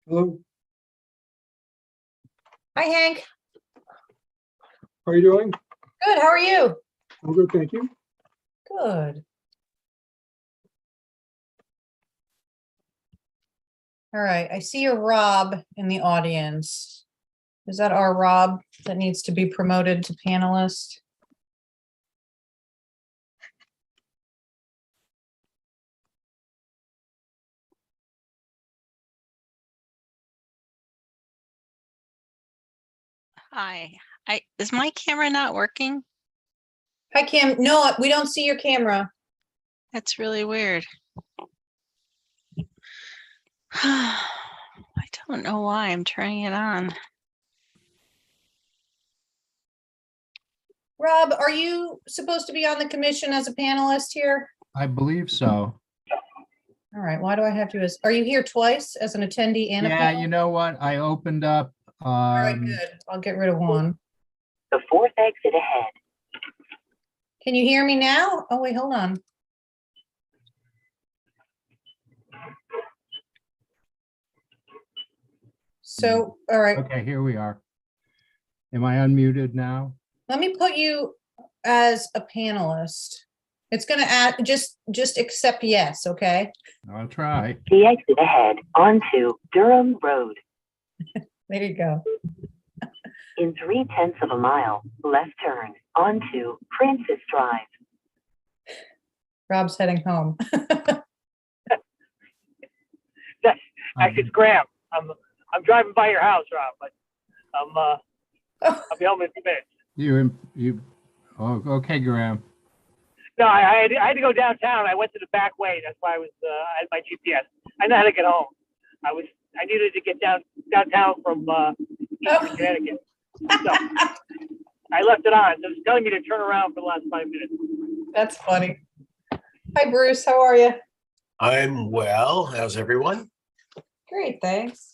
Hello, Hi, Hank. how are you doing? Good. How are you? I'm good, thank you. Good. All right. I see a Rob in the audience. Is that our Rob that needs to be promoted to panelist? Hi. Is my camera not working? Hi, Kim. No, we don't see your camera. That's really weird. I don't know why I'm turning it on. Rob, are you supposed to be on the commission as a panelist here? I believe so. All right. Why do I have you as, are you here twice as an attendee and a Yeah, panelist? you know what? I opened up. All right, good. I'll get rid of one. The fourth exit ahead. Can you hear me now? Oh, wait, hold on. So, all right. Okay, here we are. Am I unmuted now? Let me put you as a panelist. It's gonna add, just accept yes, okay? I'll try. The exit ahead onto Durham Road. There you go. In 3/10 of a mile, left turn onto Francis Drive. Rob's heading home. Actually, it's Graham. I'm driving by your house, Rob, but I'll be home in a few minutes. Oh, okay, Graham. No, I had to go downtown. I went to the back way. That's why I had my GPS. I know how to get home. I needed to get downtown from Eastern Connecticut. So I left it on. So it's telling me to turn around for the last 5 minutes. That's funny. Hi, Bruce. How are you? I'm well. How's everyone? Great, thanks.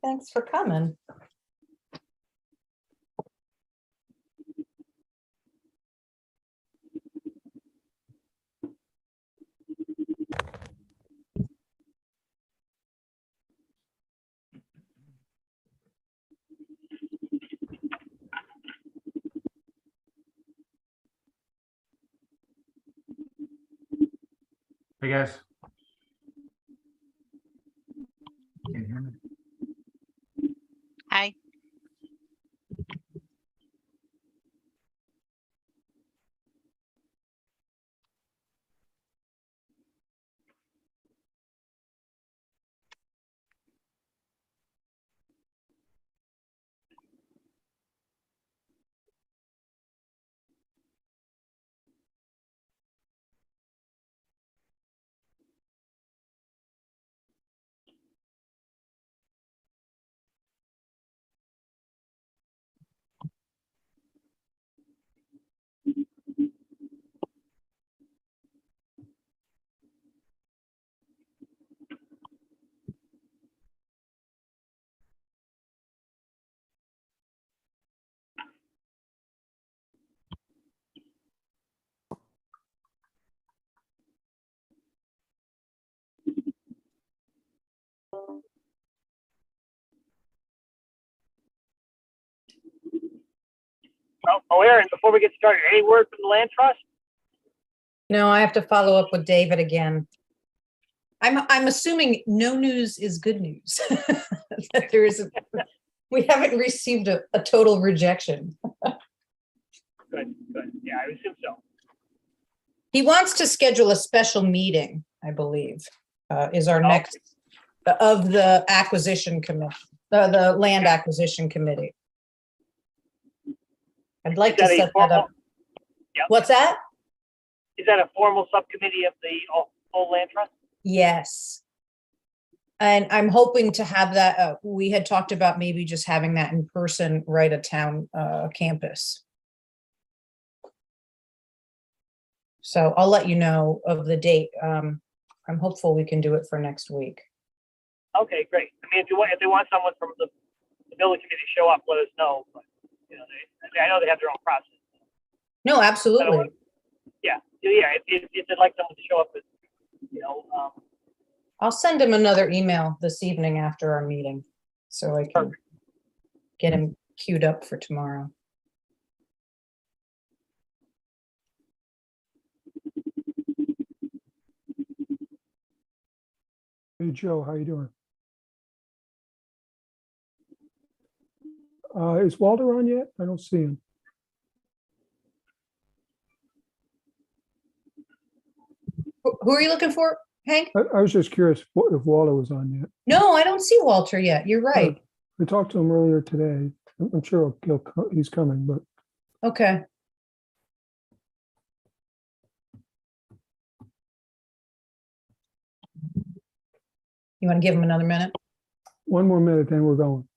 Thanks for coming. I guess. Can you hear me? Hi. Oh, Aaron, before we get started, any word from the land trust? No, I have to follow up with David again. I'm assuming no news is good news. That there is we haven't received a total rejection. Good. Yeah, I assume so. He wants to schedule a special meeting, I believe, is our next of the acquisition committee, the land acquisition committee. I'd like to set that up. Yep. What's that? Is that a formal subcommittee of the whole land trust? Yes. And I'm hoping to have that. We had talked about maybe just having that in person right at town campus. So I'll let you know of the date. I'm hopeful we can do it for next week. Okay, great. I mean, if they want someone from the building committee to show up, let us know. But you know, I know they have their own process. No, absolutely. Yeah. If they'd like someone to show up, with, you know, I'll send him another email this evening after our meeting, so I can get him queued up for tomorrow. Hey, Joe, how you doing? Is Walter on yet? I don't see him. Who are you looking for, Hank? I was just curious if Walter was on yet. No, I don't see Walter yet. You're right. I talked to him earlier today. I'm sure he's coming, but Okay. You want to give him another minute? one more minute, then we're going,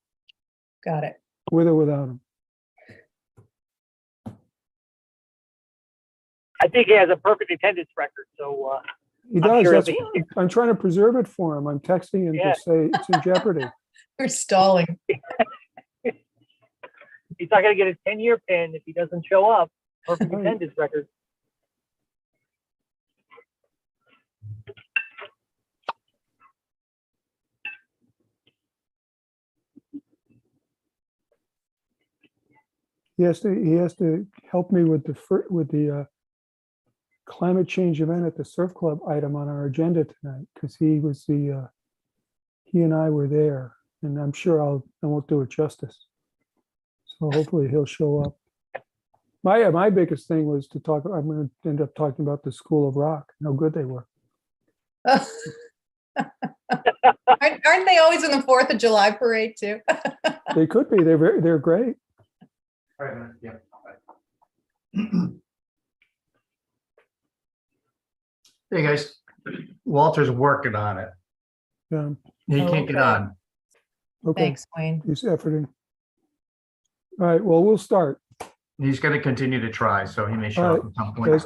Got it. with or without him. I think he has a perfect attendance record, so He I'm does. sure That's, he'll be- I'm trying to preserve it for him. I'm texting him Yeah. to say it's in jeopardy. We're stalling. he's not going to get his 10-year pin if he doesn't show up. Perfect Right. attendance record. He has to help me with the climate change event at the surf club item on our agenda tonight, because he and I were there, and I'm sure I won't do it justice. So hopefully he'll show up. My biggest thing was to talk, I'm going to end up talking about the School of Rock, how good they were. Aren't they always in the 4th of July parade too? They could be, they're great. Hey, guys, Walter's working on it. He Oh, can't get okay. on. Okay, Thanks, Wayne. he's efforting. All right, well, we'll start. He's gonna continue to try, so he may show All up at some point. Yes,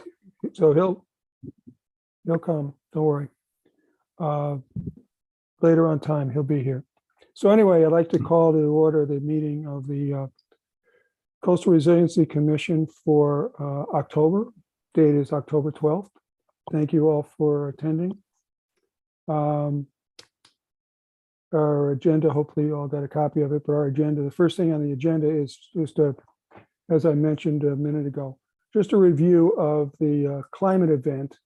so he'll come, don't worry. Later on time, he'll be here. So anyway, I'd like to call to order the meeting of the Coastal Resiliency Commission for October. Date is October 12th. Thank you all for attending. Our agenda, hopefully you all got a copy of it, but our agenda, the first thing on the agenda is just as I mentioned a minute ago, just a review of the climate event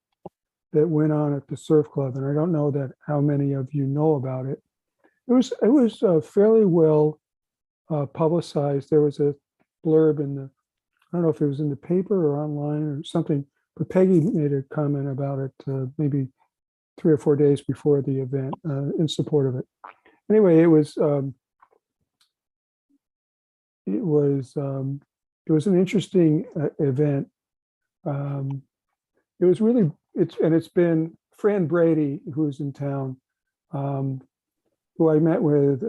that went on at the surf club. And I don't know that how many of you know about it. It was fairly well publicized. There was a blurb in the, I don't know if it was in the paper or online or something, but Peggy made a comment about it maybe 3 or 4 days before the event in support of it. Anyway, it was an interesting event. It was really, it's been Fran Brady, who's in town, who I met with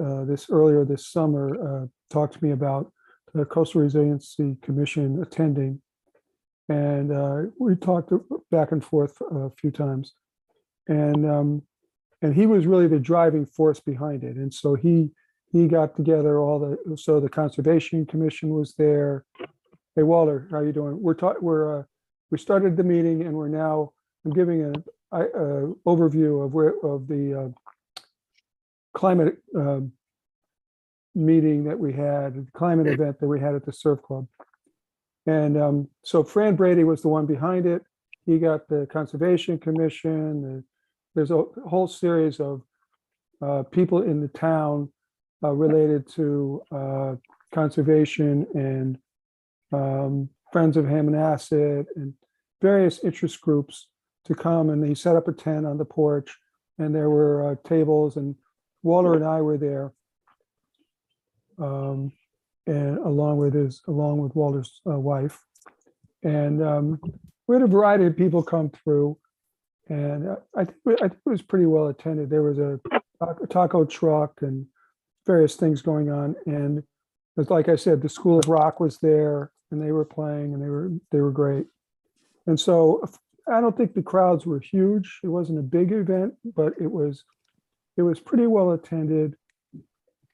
earlier this summer, talked to me about the Coastal Resiliency Commission attending. And we talked back and forth a few times. And he was really the driving force behind it. And so he got together so the Conservation Commission was there. Hey, Walter, how you doing? We started the meeting and I'm giving an overview of the climate meeting that we had, the climate event that we had at the surf club. And so Fran Brady was the one behind it. He got the Conservation Commission. There's a whole series of people in the town related to conservation and Friends of Hammonasset and various interest groups to come. And he set up a tent on the porch, and there were tables, and Walter and I were there, and along with Walter's wife. And we had a variety of people come through. And I think it was pretty well attended. There was a taco truck and various things going on. And it's like I said, the School of Rock was there, and they were playing, and they were great. And so I don't think the crowds were huge. It wasn't a big event, but it was pretty well attended,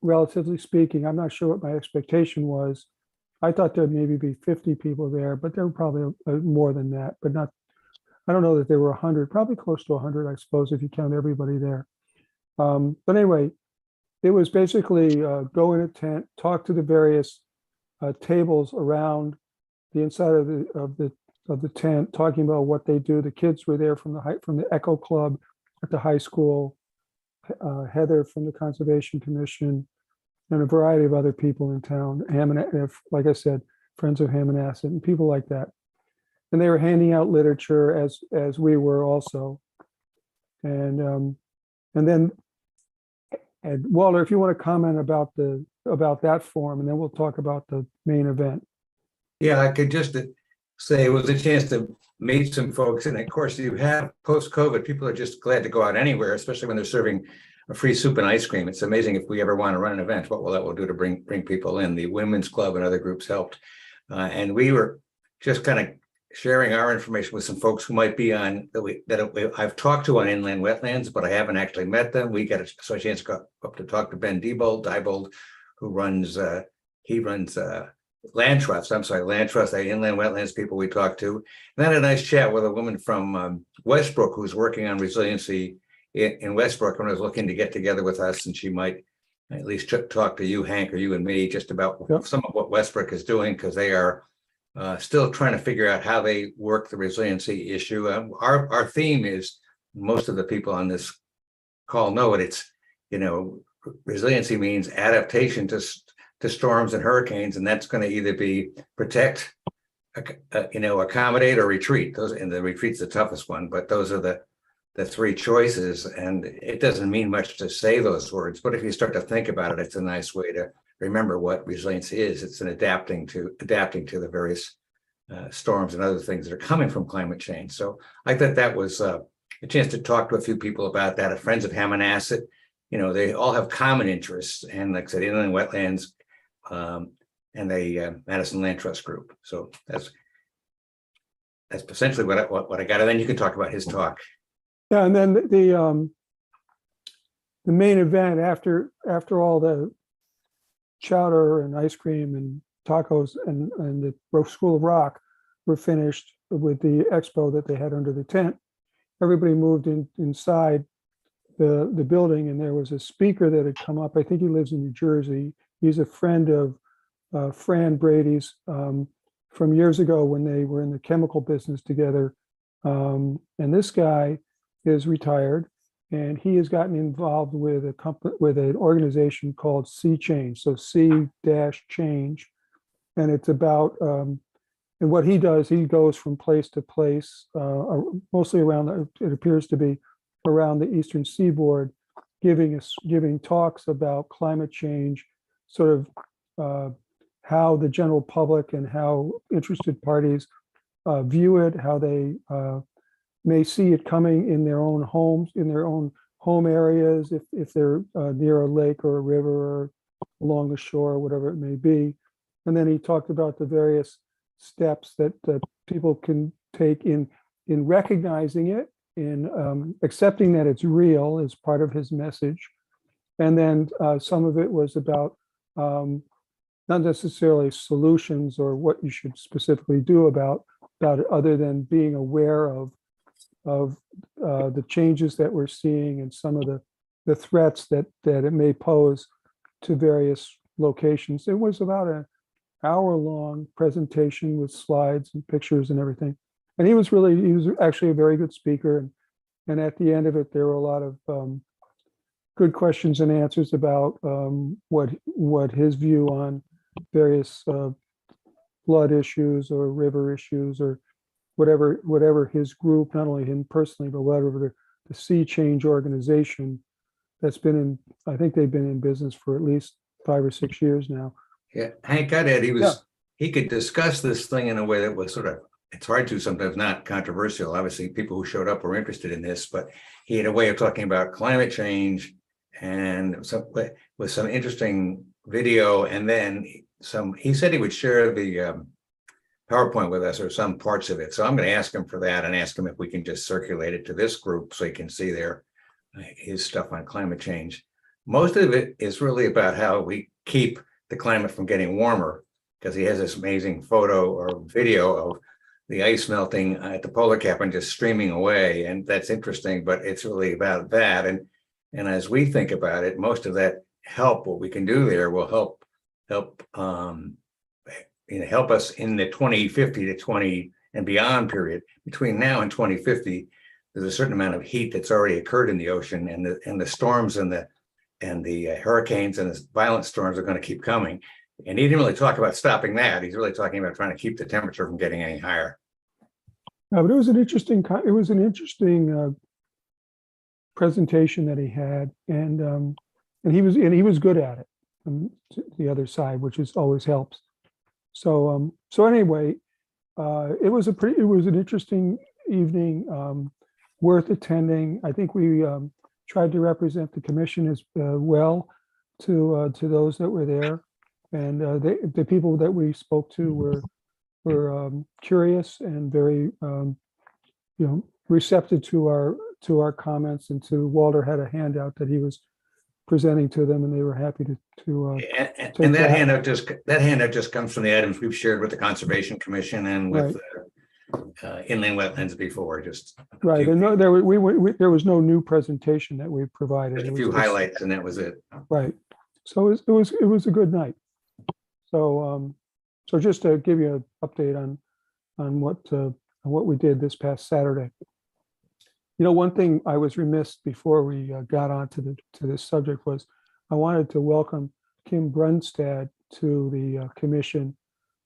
relatively speaking. I'm not sure what my expectation was. I thought there'd maybe be 50 people there, but there were probably more than that, but not. I don't know that there were 100, probably close to 100, I suppose, if you count everybody there. But anyway, it was basically go in a tent, talk to the various tables around the inside of the tent, talking about what they do. The kids were there from the Echo Club at the high school, Heather from the Conservation Commission, and a variety of other people in town. Like I said, Friends of Hammonasset and people like that. And they were handing out literature as we were also. And then, and Walter, if you want to comment about that forum, and then we'll talk about the main event. Yeah, I could just say it was a chance to meet some folks. And of course, you have post-COVID, people are just glad to go out anywhere, especially when they're serving a free soup and ice cream. It's amazing if we ever want to run an event, what will that will do to bring people in. The Women's Club and other groups helped. And we were just kind of sharing our information with some folks who might be on that I've talked to on inland wetlands, but I haven't actually met them. We got a chance to go up to talk to Ben Diebold, who runs land trust. Land trust, the inland wetlands people we talked to. And then had a nice chat with a woman from Westbrook who's working on resiliency in Westbrook and was looking to get together with us, and she might at least talk to you, Hank, or you and me, just about some of what Westbrook is doing, because they are still trying to figure out how they work the resiliency issue. Our theme is, most of the people on this call know it. It's, resiliency means adaptation to storms and hurricanes, and that's going to either be protect, accommodate, or retreat. And the retreat's the toughest one, but those are the three choices. And it doesn't mean much to say those words, but if you start to think about it, it's a nice way to remember what resilience is. It's an adapting to the various storms and other things that are coming from climate change. So I thought that was a chance to talk to a few people about that. Friends of Hammonasset, they all have common interests, and like I said, inland wetlands, and the Madison Land Trust Group. So that's essentially what I got. And then you can talk about his talk. Yeah, and then the main event after all the chowder and ice cream and tacos and the School of Rock were finished with the expo that they had under the tent, everybody moved inside the building, and there was a speaker that had come up. I think he lives in New Jersey. He's a friend of Fran Brady's from years ago when they were in the chemical business together. And this guy is retired, and he has gotten involved with an organization called Sea Change, so C-Change, and it's about and what he does, he goes from place to place, mostly around it appears to be around the eastern seaboard, giving talks about climate change, sort of how the general public and how interested parties view it, how they may see it coming in their own homes, in their own home areas, if they're near a lake or a river or along the shore, whatever it may be. And then he talked about the various steps that people can take in recognizing it, in accepting that it's real is part of his message. And then some of it was about not necessarily solutions or what you should specifically do about it, other than being aware of the changes that we're seeing and some of the threats that it may pose to various locations. It was about an hour-long presentation with slides and pictures and everything. And he was actually a very good speaker. And at the end of it, there were a lot of good questions and answers about what his view on various flood issues or river issues or whatever his group, not only him personally, but whatever the Sea Change organization that's been in, I think they've been in business for at least 5 or 6 years now. Yeah, Hank got it. He could discuss this thing in a way that was sort of, it's hard to sometimes, not controversial. Obviously, people who showed up were interested in this, but he had a way of talking about climate change and with some interesting video. And then he said he would share the PowerPoint with us or some parts of it. So I'm going to ask him for that and ask him if we can just circulate it to this group so he can see his stuff on climate change. Most of it is really about how we keep the climate from getting warmer, because he has this amazing photo or video of the ice melting at the polar cap and just streaming away. And that's interesting, but it's really about that. And And as we think about it, most of that help, what we can do there will help help us in the 2050 to 20 and beyond period. Between now and 2050, there's a certain amount of heat that's already occurred in the ocean, and the storms and the hurricanes and the violent storms are going to keep coming. And he didn't really talk about stopping that. He's really talking about trying to keep the temperature from getting any higher. But it was an interesting presentation that he had, and he was good at it. The other side, which always helps. So anyway, it was an interesting evening, worth attending. I think we tried to represent the commission as well to those that were there, and the people that we spoke to were curious and very receptive to our comments. And Walter had a handout that he was presenting to them, and they were happy to and that handout just comes from the items we've shared with the Conservation Commission and with inland wetlands before. Just right. And no, there was no new presentation that we provided. Just a few highlights, and that was it. Right. So it was a good night. So just to give you an update on what we did this past Saturday. One thing I was remiss before we got on to this subject was I wanted to welcome Kim Brunstad to the commission,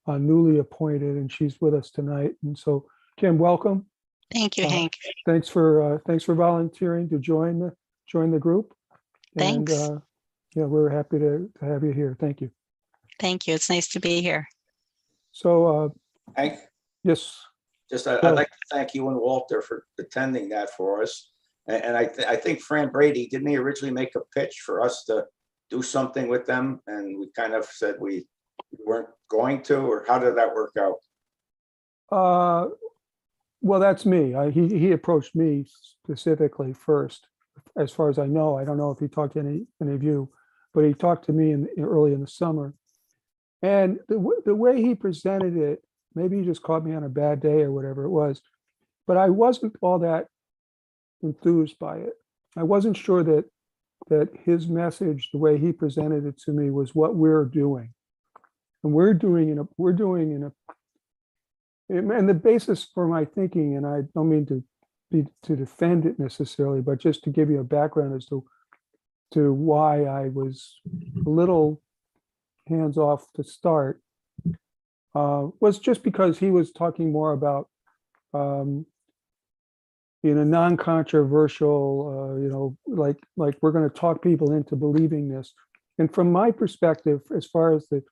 newly appointed, and she's with us tonight. And so, Kim, welcome. Thank you, Hank. Thanks for volunteering to join the group. Thanks. And, we're happy to have you here. Thank you. Thank you. It's nice to be here. So, Hank, yes. I'd like to thank you and Walter for attending that for us. And I think Fran Brady, didn't he originally make a pitch for us to do something with them? And we kind of said we weren't going to, or how did that work out? Well, that's me. He approached me specifically first, as far as I know. I don't know if he talked to any of you, but he talked to me early in the summer. And the way he presented it, maybe he just caught me on a bad day or whatever it was, but I wasn't all that enthused by it. I wasn't sure that his message, the way he presented it to me, was what we're doing, and and the basis for my thinking. And I don't mean to defend it necessarily, but just to give you a background as to why I was a little hands off to start. Was just because he was talking more about non-controversial, like we're going to talk people into believing this. And from my perspective, as far as this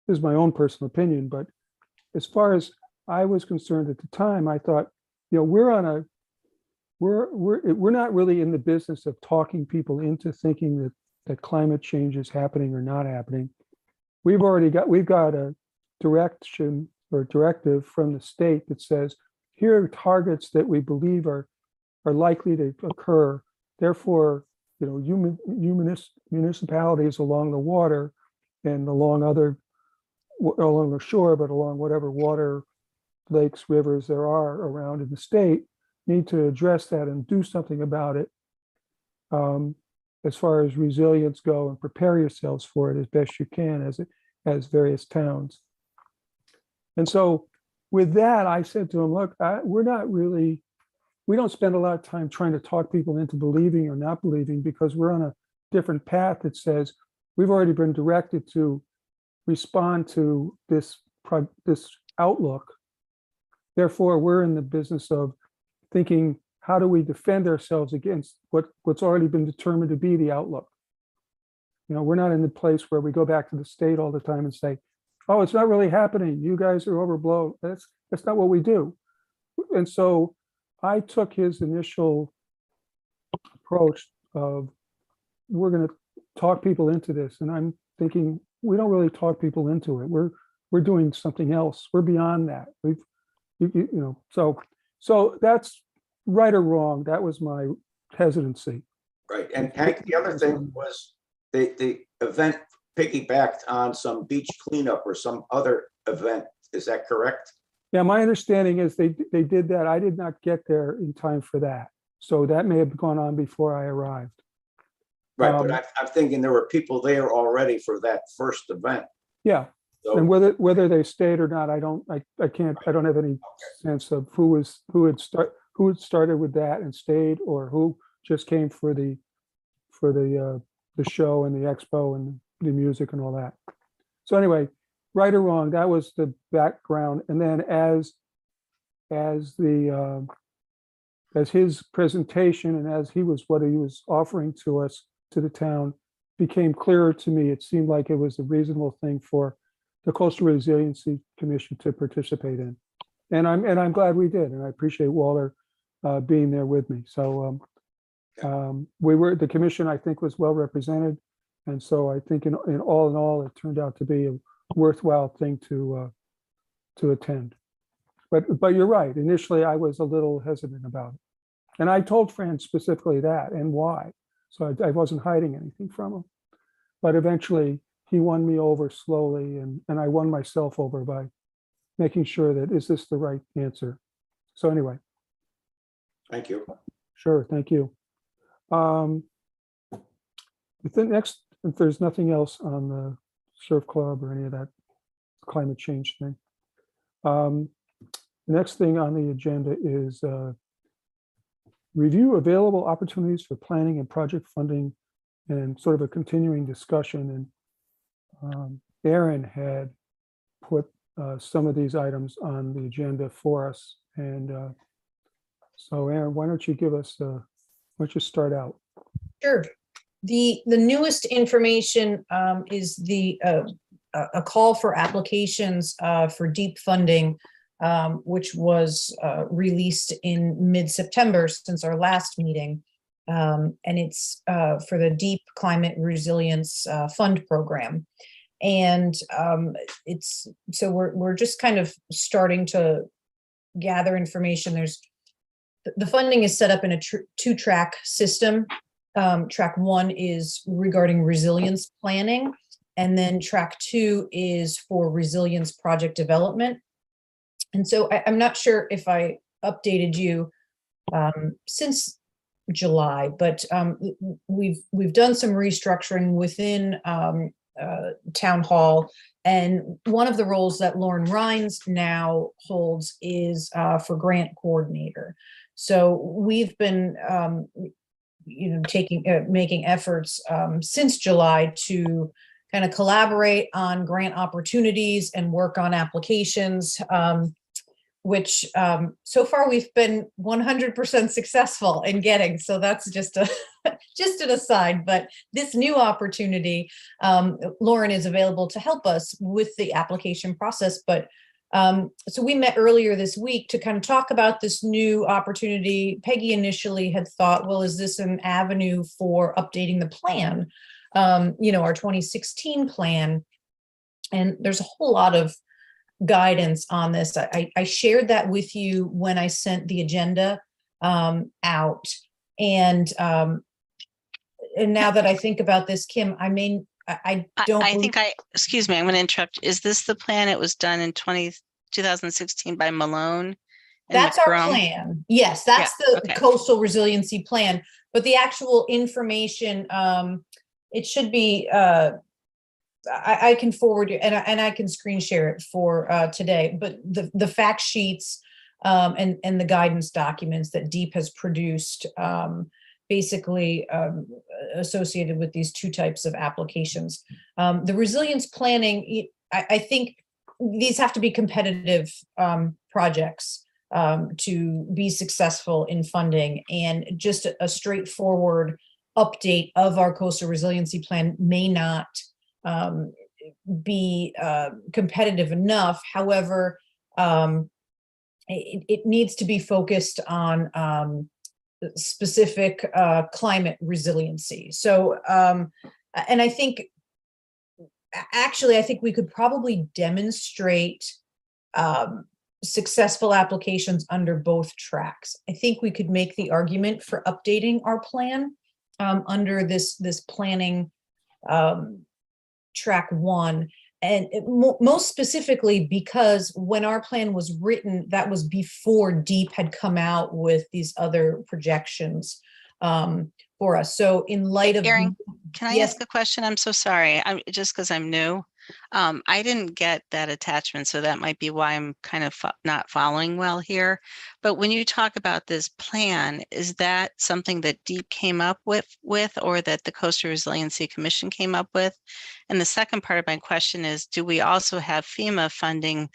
is my own personal opinion, but as far as I was concerned at the time, I thought, we're not really in the business of talking people into thinking that climate change is happening or not happening. We've got a direction or directive from the state that says, here are targets that we believe are likely to occur. Therefore, municipalities along the water and along the shore, but along whatever water, lakes, rivers there are around in the state, need to address that and do something about it, as far as resilience go, and prepare yourselves for it as best you can as various towns. And so with that, I said to him, look, we don't spend a lot of time trying to talk people into believing or not believing, because we're on a different path that says we've already been directed to respond to this outlook. Therefore, we're in the business of thinking, how do we defend ourselves against what's already been determined to be the outlook? We're not in the place where we go back to the state all the time and say, oh, it's not really happening, you guys are overblown. That's not what we do. And so I took his initial approach of, we're going to talk people into this. And I'm thinking, we don't really talk people into it. We're doing something else. We're beyond that. So that's right or wrong. That was my hesitancy. Right. And Hank, the other thing was the event piggybacked on some beach cleanup or some other event. Is that correct? Yeah, my understanding is they did that. I did not get there in time for that. So that may have gone on before I arrived. Right, Um, but I'm thinking there were people there already for that first event. Yeah, So, and whether they stayed or not, I don't have any sense of who had started with that and stayed, or who just came for the show and the expo and the music and all that. So anyway, right or wrong, that was the background. And then as his presentation and as what he was offering to us, to the town, became clearer to me, it seemed like it was a reasonable thing for the Coastal Resiliency Commission to participate in. And I'm glad we did. And I appreciate Walter being there with me. So the commission, I think, was well represented. And so I think in all, it turned out to be a worthwhile thing to attend. But you're right. Initially, I was a little hesitant about it. And I told Fran specifically that and why. So I wasn't hiding anything from him. But eventually, he won me over slowly, and I won myself over by making sure that, is this the right answer? So anyway. thank you. Sure, thank you. The next, if there's nothing else on the surf club or any of that climate change thing. The next thing on the agenda is review available opportunities for planning and project funding, and sort of a continuing discussion. And Aaron had put some of these items on the agenda for us. And so Aaron, why don't you why don't you start out? Sure. The newest information is a call for applications for deep funding, which was released in mid-September since our last meeting. And it's for the Deep Climate Resilience Fund Program. And so we're just kind of starting to gather information. The funding is set up in a two-track system. Track one is regarding resilience planning, and then track two is for resilience project development. And so I'm not sure if I updated you since July, but we've done some restructuring within Town Hall, and one of the roles that Lauren Rhines now holds is for grant coordinator. So we've been making efforts since July to kind of collaborate on grant opportunities and work on applications, which so far we've been 100% successful in getting. So that's just just an aside. But this new opportunity, Lauren is available to help us with the application process. But so we met earlier this week to kind of talk about this new opportunity. Peggy initially had thought, well, is this an avenue for updating the plan? Our 2016 plan. And there's a whole lot of guidance on this. I shared that with you when I sent the agenda out. And now that I think about this, Kim, excuse me, I'm going to interrupt. Is this the plan? It was done in 2016 by Malone? That's our plan. Yes, that's the Coastal Resiliency Plan. But the actual information, it should be, I can forward you, and I can screen share it for today. But the fact sheets and the guidance documents that DEEP has produced, basically associated with these two types of applications. The resilience planning, I think these have to be competitive projects to be successful in funding, and just a straightforward update of our coastal resiliency plan may not be competitive enough. However, it needs to be focused on specific climate resiliency. So, and I think, actually, I think we could probably demonstrate successful applications under both tracks. I think we could make the argument for updating our plan under this planning track one. And most specifically, because when our plan was written, that was before DEEP had come out with these other projections for us. So in light of Erin, Can I Yes. ask a question? I'm so sorry. I'm just because I'm new. I didn't get that attachment, so that might be why I'm kind of not following well here. But when you talk about this plan, is that something that Deep came up with, or that the Coastal Resiliency Commission came up with? And the second part of my question is, do we also have FEMA funding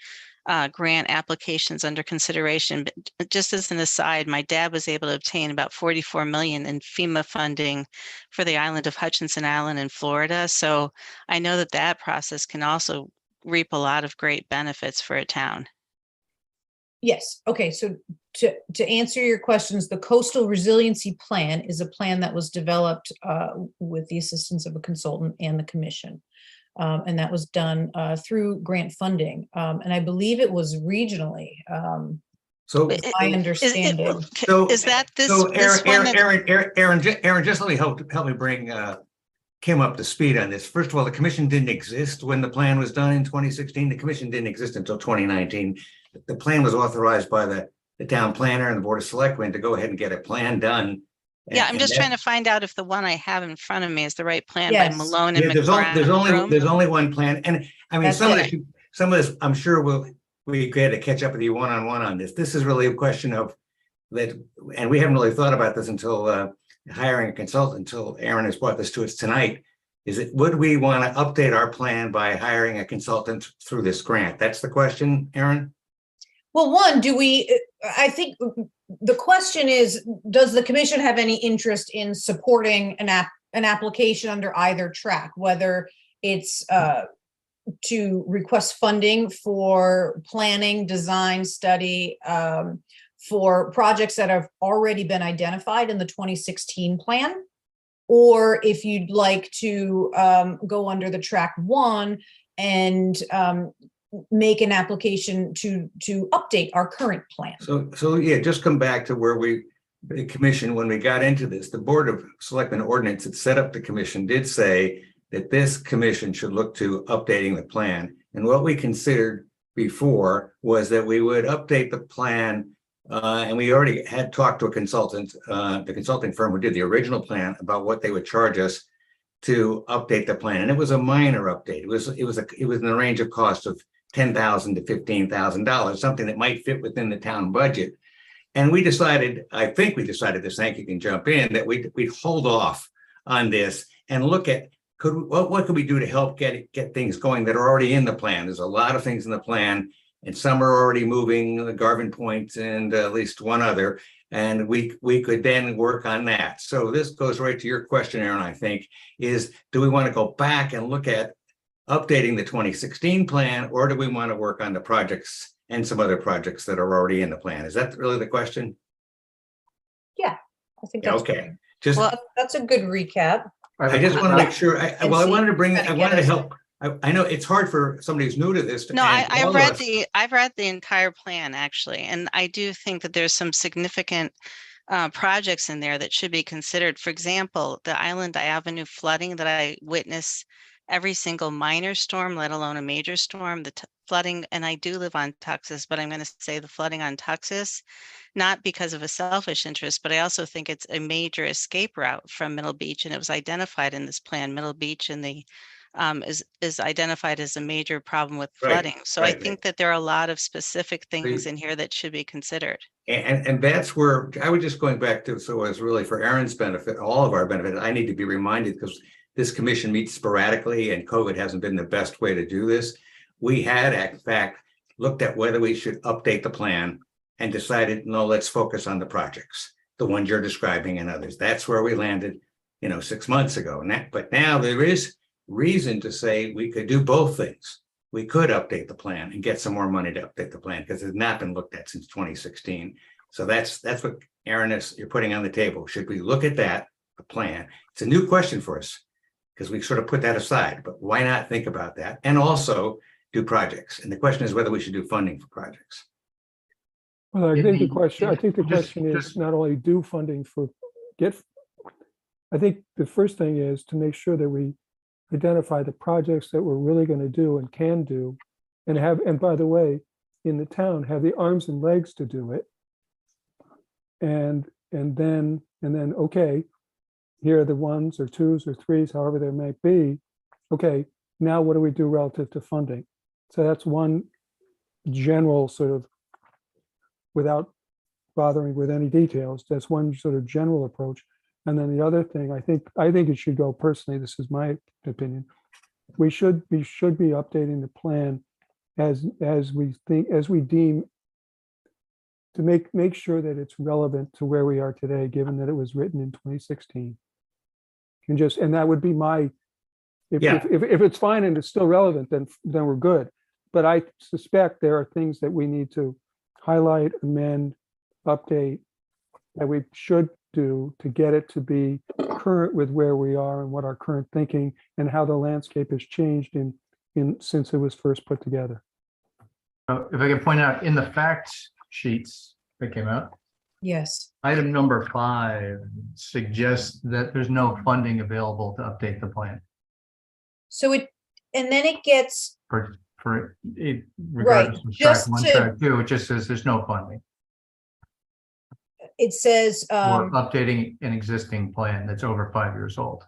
grant applications under consideration? But just as an aside, my dad was able to obtain about 44 million in FEMA funding for the island of Hutchinson Island in Florida. So I know that that process can also reap a lot of great benefits for a town. Yes. Okay. So to answer your questions, the Coastal Resiliency Plan is a plan that was developed with the assistance of a consultant and the commission. And that was done through grant funding. And I believe it was regionally. So, My understanding. Is that this? so this one that- Aaron, just let me help me bring Kim up to speed on this. First of all, the commission didn't exist when the plan was done in 2016. The commission didn't exist until 2019. The plan was authorized by the town planner and the board of selectmen to go ahead and get a plan done. Yeah, I'm just trying to find out if the one I have in front of me is the right plan by Yes. Malone and There's McBride. only one plan, and I mean That's some it. of this I'm sure we get to catch up with you one-on-one on this. This is really a question of that, and we haven't really thought about this until hiring a consultant, until Aaron has brought this to us tonight. Is it, would we want to update our plan by hiring a consultant through this grant? That's the question, Aaron? Well, one, I think the question is, does the commission have any interest in supporting an application under either track, whether it's to request funding for planning, design, study, for projects that have already been identified in the 2016 plan, or if you'd like to go under the track one and make an application to update our current plan. So yeah, just come back to where the commission, when we got into this, the Board of Selectmen ordinance that set up the commission did say that this commission should look to updating the plan. And what we considered before was that we would update the plan, and we already had talked to a consultant, the consulting firm who did the original plan, about what they would charge us to update the plan. And it was a minor update. It was in the range of cost of $10,000 to $15,000, something that might fit within the town budget. And we decided, I think we decided this, Hank, you can jump in, that we'd hold off on this and look at what could we do to help get things going that are already in the plan. There's a lot of things in the plan, and some are already moving, the Garvin Point and at least one other, and we could then work on that. So this goes right to your question, Aaron, I think, is do we want to go back and look at updating the 2016 plan, or do we want to work on the projects and some other projects that are already in the plan? Is that really the question? Yeah, I think that's okay. Just that's a good recap. I just want to make sure. I wanted to help. I know it's hard for somebody who's new to this. No, I've read the entire plan actually, and I do think that there's some significant projects in there that should be considered. For example, the Island Avenue flooding that I witness every single minor storm, let alone a major storm, the flooding, and I do live on Tuxas, but I'm going to say the flooding on Tuxas, not because of a selfish interest, but I also think it's a major escape route from Middle Beach, and it was identified in this plan. Middle Beach and the is identified as a major problem with flooding. So I think that there are a lot of specific things in here that should be considered. And that's where I was just going back to, so it's really for Aaron's benefit, all of our benefit. I need to be reminded, because this commission meets sporadically and COVID hasn't been the best way to do this. We had, in fact, looked at whether we should update the plan and decided, no, let's focus on the projects, the ones you're describing and others. That's where we landed, 6 months ago. But now there is reason to say we could do both things. We could update the plan and get some more money to update the plan, because it's not been looked at since 2016. So that's what Aaron you're putting on the table. Should we look at that, the plan? It's a new question for us, because we sort of put that aside, but why not think about that and also do projects? And the question is whether we should do funding for projects. Well, I think the question is not only do funding I think the first thing is to make sure that we identify the projects that we're really going to do and can do, and by the way, in the town, have the arms and legs to do it. And then okay, here are the ones or twos or threes, however there may be. Okay, now what do we do relative to funding? So that's one general sort of, without bothering with any details, that's one sort of general approach. And then the other thing, I think it should go personally, this is my opinion, we should be updating the plan as we deem to make sure that it's relevant to where we are today, given that it was written in 2016. And that would be my, if it's fine and it's still relevant, then we're good. But I suspect there are things that we need to highlight, amend, update, that we should do to get it to be current with where we are and what our current thinking and how the landscape has changed since it was first put together. If I can point out, in the facts sheets that came out, Yes. item number 5 suggests that there's no funding available to update the plan. So and then it gets, For it, regardless of track just 1, to- track 2, it just says there's no funding. it says, Or updating an existing plan that's over 5 years old.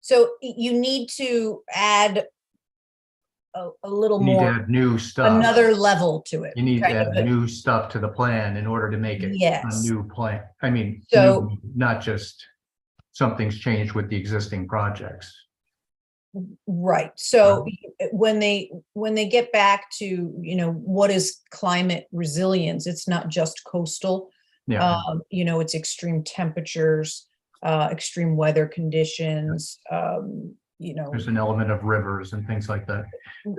so you need to add a little You need to more, add new stuff. another level to it. You need to kind of add a- new stuff to the plan in order to make it a Yes. new plan. I mean, So- new, not just something's changed with the existing projects. Right. So when they get back to, what is climate resilience, it's not just coastal. Yeah, It's extreme temperatures, extreme weather conditions, there's an element of rivers and things like that.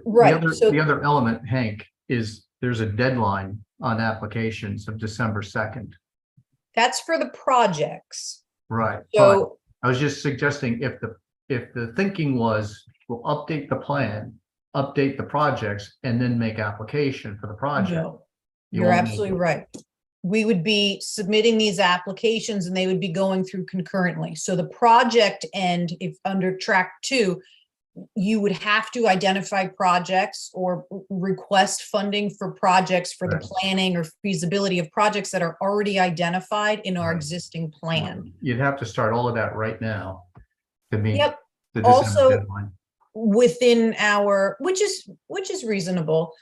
right. The other element, Hank, is there's a deadline on applications of December 2nd. That's for the projects. Right. But So, I was just suggesting if the thinking was, we'll update the plan, update the projects, and then make application for the project. no, you you're won't absolutely make it. right. We would be submitting these applications and they would be going through concurrently. So the project end, if under track 2, you would have to identify projects or request funding for projects for the Right. planning or feasibility of projects that are already identified in our Right. existing plan. You'd have to start all of that right now to meet Yep. the Also- December deadline. Within our, which is reasonable.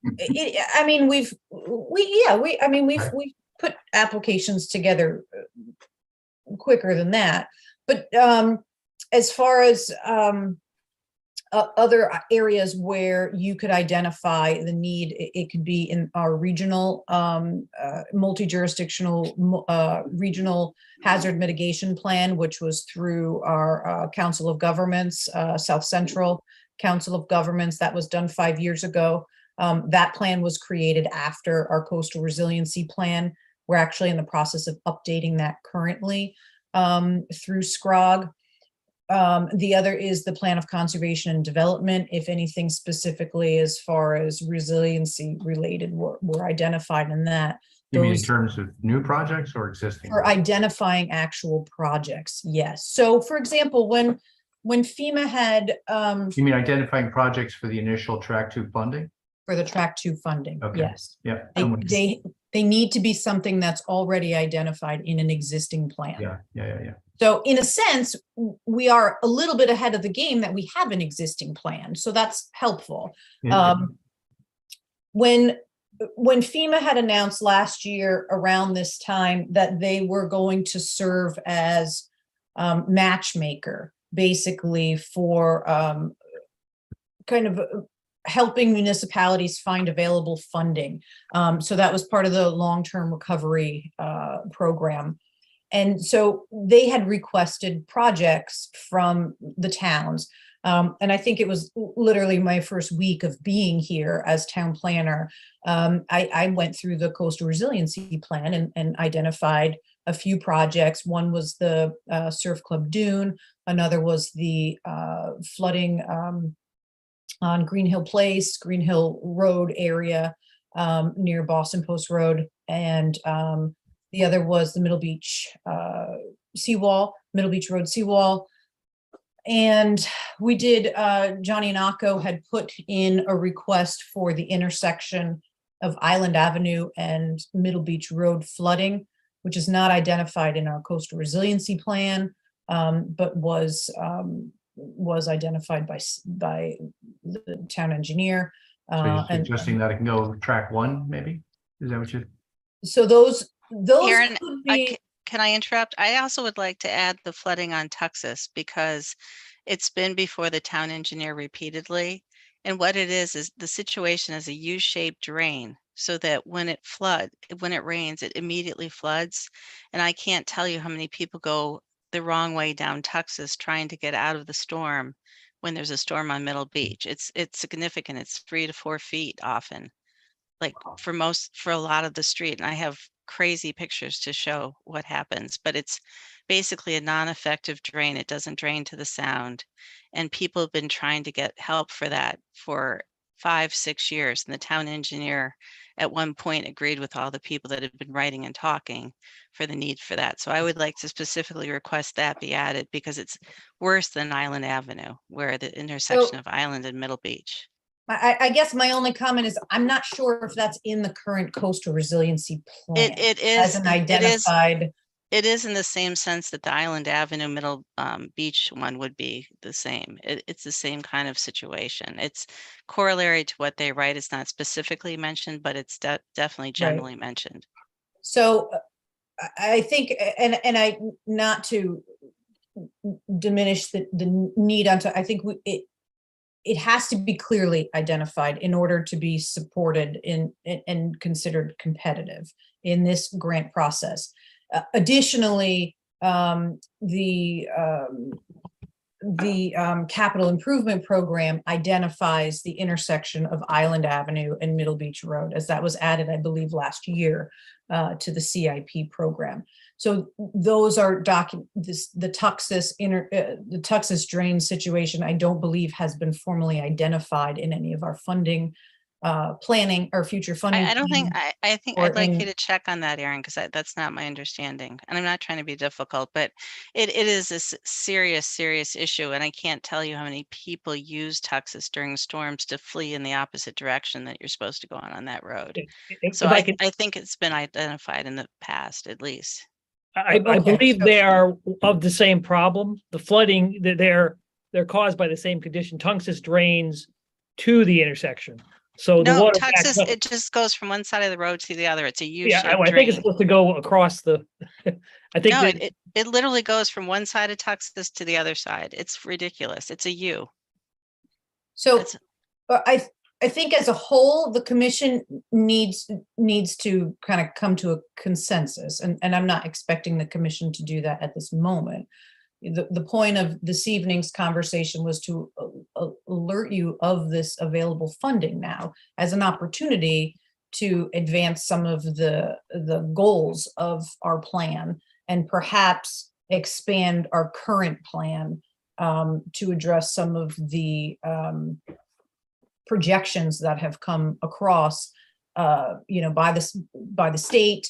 We've put applications together quicker than that. But as far as other areas where you could identify the need, it could be in our regional, multi-jurisdictional, regional hazard mitigation plan, which was through our Council of Governments, South Central Council of Governments. That was done 5 years ago. That plan was created after our coastal resiliency plan. We're actually in the process of updating that currently through SCROG. The other is the plan of conservation and development. If anything specifically as far as resiliency related were identified in that. You mean in Those terms of new projects or existing? for identifying actual projects, yes. So for example, when FEMA had You mean identifying projects for the initial track 2 funding? for the track 2 funding, Okay. yes. Yeah. They need to be something that's already identified in an existing plan. Yeah. So in a sense, we are a little bit ahead of the game that we have an existing plan. So that's helpful. Yeah. When FEMA had announced last year around this time that they were going to serve as matchmaker, basically for kind of helping municipalities find available funding. So that was part of the long-term recovery program. And so they had requested projects from the towns. And I think it was literally my first week of being here as town planner. I went through the coastal resiliency plan and identified a few projects. One was the Surf Club Dune. Another was the flooding on Green Hill Place, Green Hill Road area near Boston Post Road. And the other was the Middle Beach seawall, Middle Beach Road seawall. And we did, Johnny and Akko had put in a request for the intersection of Island Avenue and Middle Beach Road flooding. which is not identified in our coastal resiliency plan, but was identified by the town engineer. So you're And suggesting that it can go track one, maybe? Is that what you? so those Aaron, could be. can I interrupt? I also would like to add the flooding on Tuxas because it's been before the town engineer repeatedly. And what it is the situation is a U-shaped drain so that when it rains, it immediately floods. And I can't tell you how many people go the wrong way down Tuxas trying to get out of the storm when there's a storm on Middle Beach. It's significant. It's 3 to 4 feet often, like for a lot of the street. And I have crazy pictures to show what happens, but it's basically a non-effective drain. It doesn't drain to the sound. And people have been trying to get help for that for 5-6 years. And the town engineer at one point agreed with all the people that had been writing and talking for the need for that. So I would like to specifically request that be added because it's worse than Island Avenue, where the intersection of Island and Middle Beach. I guess my only comment is I'm not sure if that's in the current coastal resiliency plan. It as is an identified. It is in the same sense that the Island Avenue Middle Beach one would be the same. It's the same kind of situation. It's corollary to what they write. It's not specifically mentioned, but it's definitely generally mentioned. So I think, and I, not to diminish the need onto, I think it has to be clearly identified in order to be supported and considered competitive in this grant process. Additionally, the capital improvement program identifies the intersection of Island Avenue and Middle Beach Road, as that was added, I believe, last year to the CIP program. So those are the Tuxas drain situation, I don't believe has been formally identified in any of our funding planning or future funding. I don't think, I think I'd like you in- to check on that, Aaron, because that's not my understanding. And I'm not trying to be difficult, but it is a serious issue. And I can't tell you how many people use Tuxas during storms to flee in the opposite direction that you're supposed to go on that road. So I think it's been identified in the past, at least. I believe they are of the same problem. The flooding, they're caused by the same condition. Tungus drains to the intersection. So the No, water Tuxas, backs up. it just goes from one side of the road to the other. It's a Yeah, U-shaped I think drain. it's supposed to go across the. I think No, that, it literally goes from one side of Tuxas to the other side. It's ridiculous. It's a U. So I think as a whole, the commission needs to kind of come to a consensus, and I'm not expecting the commission to do that at this moment. The point of this evening's conversation was to alert you of this available funding now as an opportunity to advance some of the goals of our plan and perhaps expand our current plan to address some of the projections that have come across, by the state,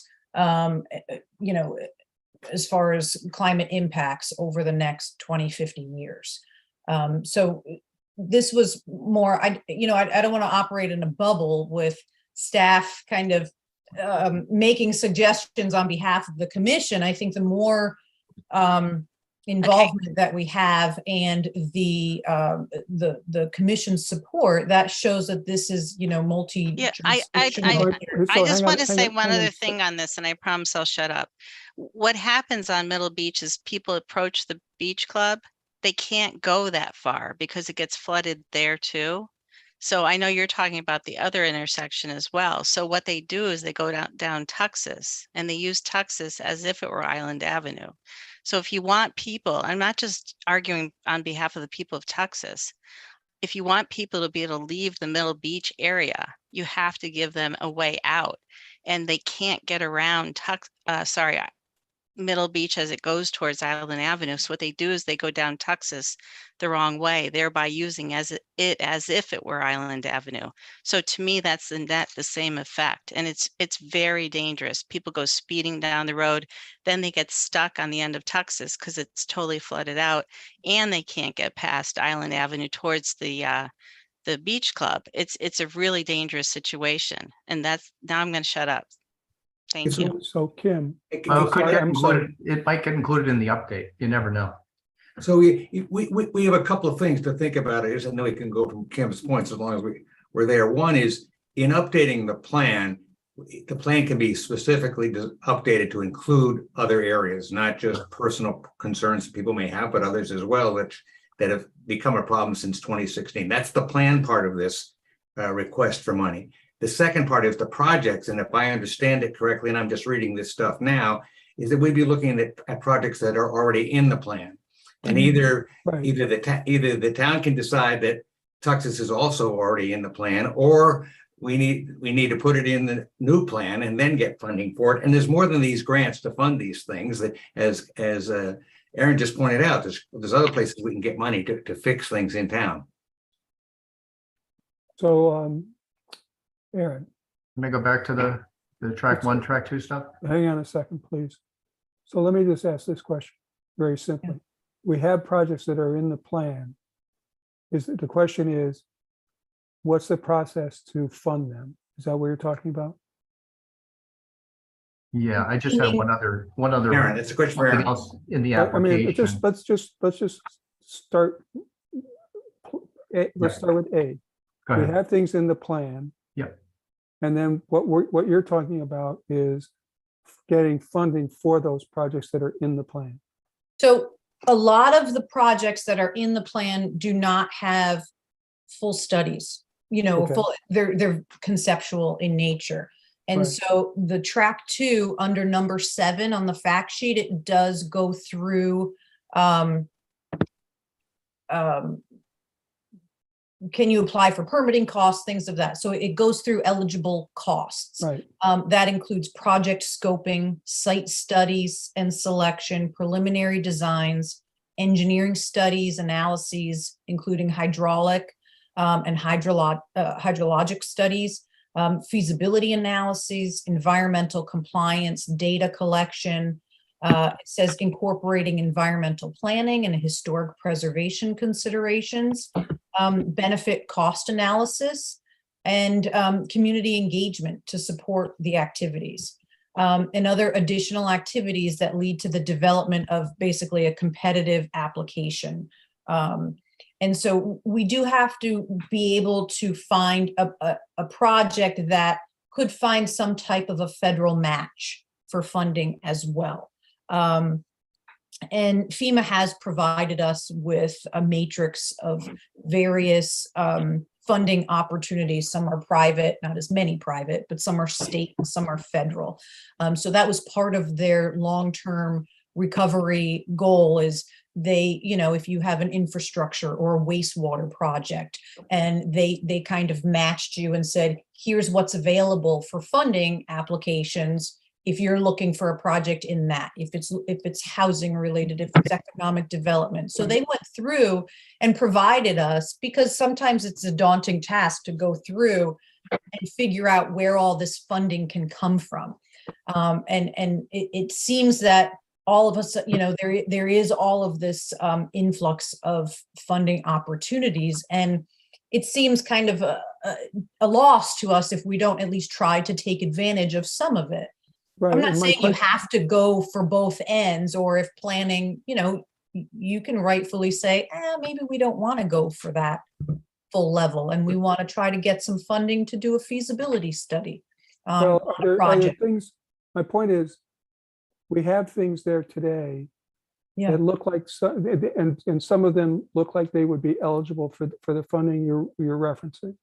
as far as climate impacts over the next 20-50 years. So this was more, I don't want to operate in a bubble with staff kind of making suggestions on behalf of the commission. I think the more involvement that we have and the commission's support, that shows that this is, multi. Yeah, I just want to say one other thing on this, and I promise I'll shut up. What happens on Middle Beach is people approach the beach club. They can't go that far because it gets flooded there too. So I know you're talking about the other intersection as well. So what they do is they go down Tuxas, and they use Tuxas as if it were Island Avenue. So if you want people, I'm not just arguing on behalf of the people of Tuxas. If you want people to be able to leave the Middle Beach area, you have to give them a way out, and they can't get around Middle Beach as it goes towards Island Avenue. So what they do is they go down Tuxas the wrong way, thereby using it as if it were Island Avenue. So to me, that's the same effect. And it's very dangerous. People go speeding down the road, then they get stuck on the end of Tuxas because it's totally flooded out, and they can't get past Island Avenue towards the beach club. It's a really dangerous situation. And now I'm going to shut up. Thank you. So Kim, Well, it could sorry, get I'm sorry. included, it might get included in the update. You never know. So we have a couple of things to think about. I know we can go from Kim's points as long as we're there. One is in updating the plan can be specifically updated to include other areas, not just personal concerns people may have, but others as well that have become a problem since 2016. That's the plan part of this request for money. The second part is the projects, and if I understand it correctly, and I'm just reading this stuff now, is that we'd be looking at projects that are already in the plan. And either the town can decide that Tuxas is also already in the plan, or we need to put it in the new plan and then get funding for it. And there's more than these grants to fund these things. That as Aaron just pointed out, there's other places we can get money to fix things in town. So, Aaron, Let me go back to the track 1, track 2 stuff. hang on a second, please. So let me just ask this question very simply. We have projects that are in the plan. The question is, what's the process to fund them? Is that what you're talking about? Yeah, I just have one other Aaron, it's a question for something Aaron. else in the I mean, application. let's just start. Let's start with A. Go We ahead. have things in the plan. Yep. And then what you're talking about is getting funding for those projects that are in the plan. So a lot of the projects that are in the plan do not have full studies, Okay. they're conceptual in nature. And Right. so the track 2 under number 7 on the fact sheet, it does go through, can you apply for permitting costs, things of that. So it goes through eligible costs. Right. That includes project scoping, site studies and selection, preliminary designs, engineering studies, analyses, including hydraulic and hydrologic studies, feasibility analyses, environmental compliance, data collection. It says incorporating environmental planning and historic preservation considerations, benefit cost analysis, and community engagement to support the activities. And other additional activities that lead to the development of basically a competitive application. And so we do have to be able to find a project that could find some type of a federal match for funding as well. And FEMA has provided us with a matrix of various funding opportunities. Some are private, not as many private, but some are state and some are federal. So that was part of their long-term recovery goal is if you have an infrastructure or a wastewater project and they kind of matched you and said, here's what's available for funding applications. If you're looking for a project in that, if it's housing related, if it's economic development. So they went through and provided us, because sometimes it's a daunting task to go through and figure out where all this funding can come from. And it seems that all of us, there is all of this influx of funding opportunities. And it seems kind of a loss to us if we don't at least try to take advantage of some of it. Right. I'm not and my saying you question- have to go for both ends, or if planning, you can rightfully say, maybe we don't want to go for that full level and we want to try to get some funding to do a feasibility study Well, on are a there project. things, my point is, we have things there today Yeah. that look like, and some of them look like they would be eligible for the funding you're referencing.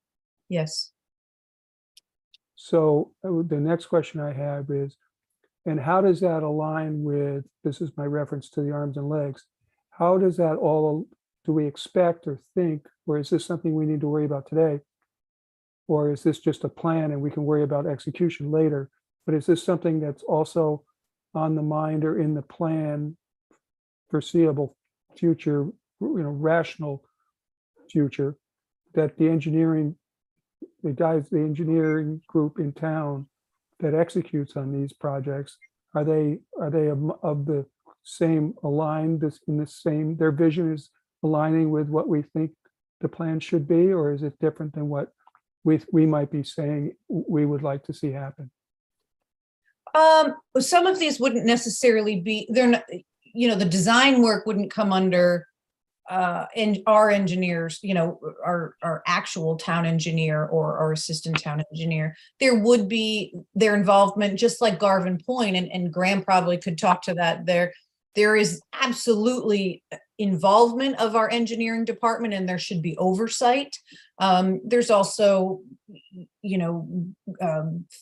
Yes. So the next question I have is, and how does that align with, this is my reference to the arms and legs, how does that all, do we expect or think, or is this something we need to worry about today? Or is this just a plan and we can worry about execution later? But is this something that's also on the mind or in the plan, foreseeable future, rational future, that the engineering group in town that executes on these projects, are they of the same aligned, their vision is aligning with what we think the plan should be, or is it different than what we might be saying we would like to see happen? Some of these wouldn't necessarily be, they're not, the design work wouldn't come under and our engineers, our actual town engineer or our assistant town engineer. There would be their involvement, just like Garvin Point, and Graham probably could talk to that. There is absolutely involvement of our engineering department, and there should be oversight. There's also,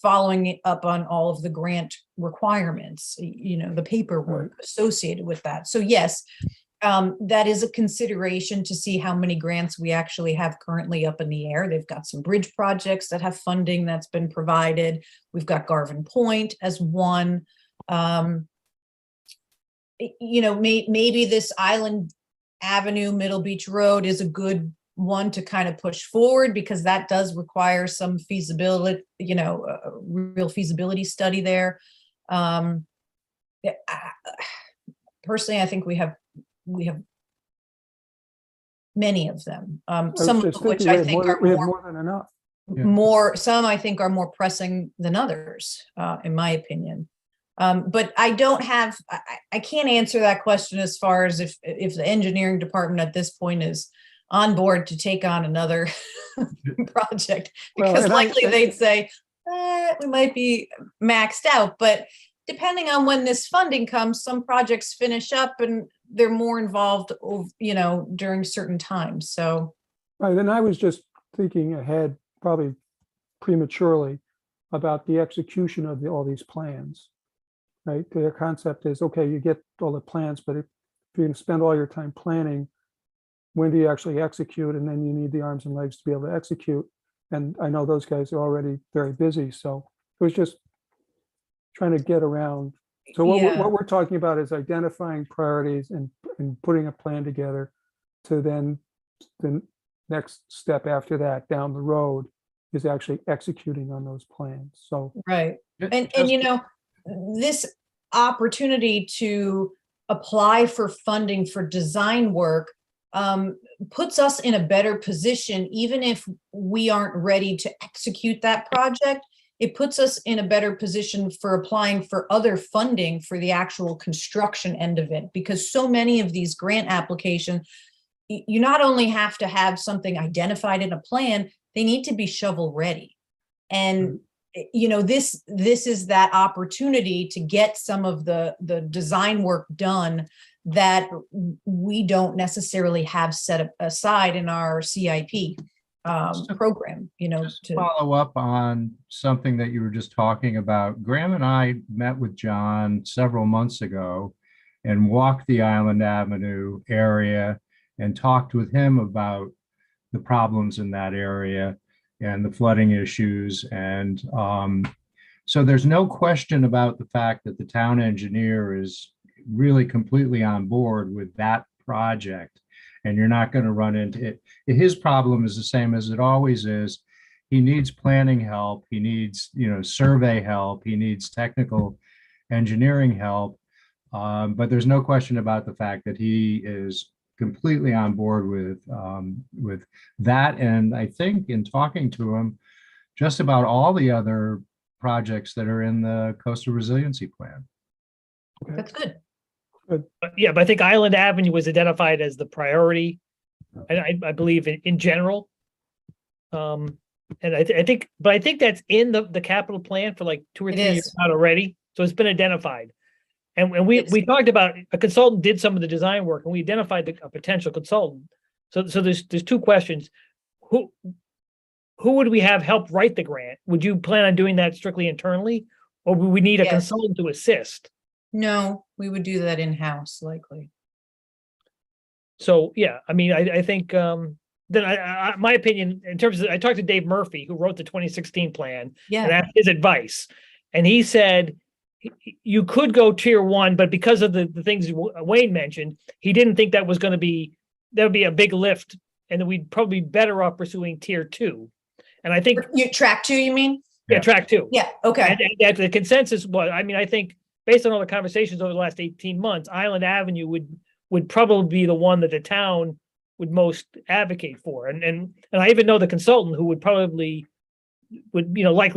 following up on all of the grant requirements, the paperwork associated with that. So yes, that is a consideration to see how many grants we actually have currently up in the air. They've got some bridge projects that have funding that's been provided. We've got Garvin Point as one. Maybe this Island Avenue, Middle Beach Road is a good one to kind of push forward, because that does require some feasibility, a real feasibility study there. Personally, I think we have many of them. Some of which I think are we have more than enough. Some I think are more pressing than others, in my opinion. But I can't answer that question as far as if the engineering department at this point is on board to take on another project, because likely they'd say, we might be maxed out. But depending on when this funding comes, some projects finish up and they're more involved, during certain times. So. Right, and I was just thinking ahead, probably prematurely, about the execution of all these plans. Right, their concept is, okay, you get all the plans, but if you're going to spend all your time planning, when do you actually execute? And then you need the arms and legs to be able to execute. And I know those guys are already very busy, so it was just trying to get around. So what we're talking about is identifying priorities and putting a plan together to then the next step after that down the road is actually executing on those plans. So right, and this opportunity to apply for funding for design work puts us in a better position, even if we aren't ready to execute that project. It puts us in a better position for applying for other funding for the actual construction end of it, because so many of these grant applications, you not only have to have something identified in a plan, they need to be shovel ready. And this is that opportunity to get some of the design work done that we don't necessarily have set aside in our CIP program. To follow up on something that you were just talking about, Graham and I met with John several months ago and walked the Island Avenue area and talked with him about the problems in that area and the flooding issues. And so there's no question about the fact that the town engineer is really completely on board with that project. And you're not going to run into it. His problem is the same as it always is. He needs planning help. He needs, survey help. He needs technical engineering help. But there's no question about the fact that he is completely on board with that. And I think in talking to him, just about all the other projects that are in the Coastal Resiliency Plan. That's good. Yeah, but I think Island Avenue was identified as the priority, and I believe in general. And I think that's in the capital plan for like 2 or 3 years out already. So it's been identified. And we talked about a consultant did some of the design work, and we identified a potential consultant. So there's 2 questions. Who would we have help write the grant? Would you plan on doing that strictly internally, or would we need a consultant to assist? No, we would do that in-house likely. So, yeah, I mean, I think then my opinion in terms of, I talked to Dave Murphy, who wrote the 2016 plan, and asked his advice. And he said, you could go tier 1, but because of the things Wayne mentioned, he didn't think that would be a big lift, and that we'd probably be better off pursuing tier 2. And I think track 2, you mean? Yeah, track 2. Yeah. Okay. And the consensus was, I mean, I think based on all the conversations over the last 18 months, Island Avenue would probably be the one that the town would most advocate for. And I even know the consultant who would likely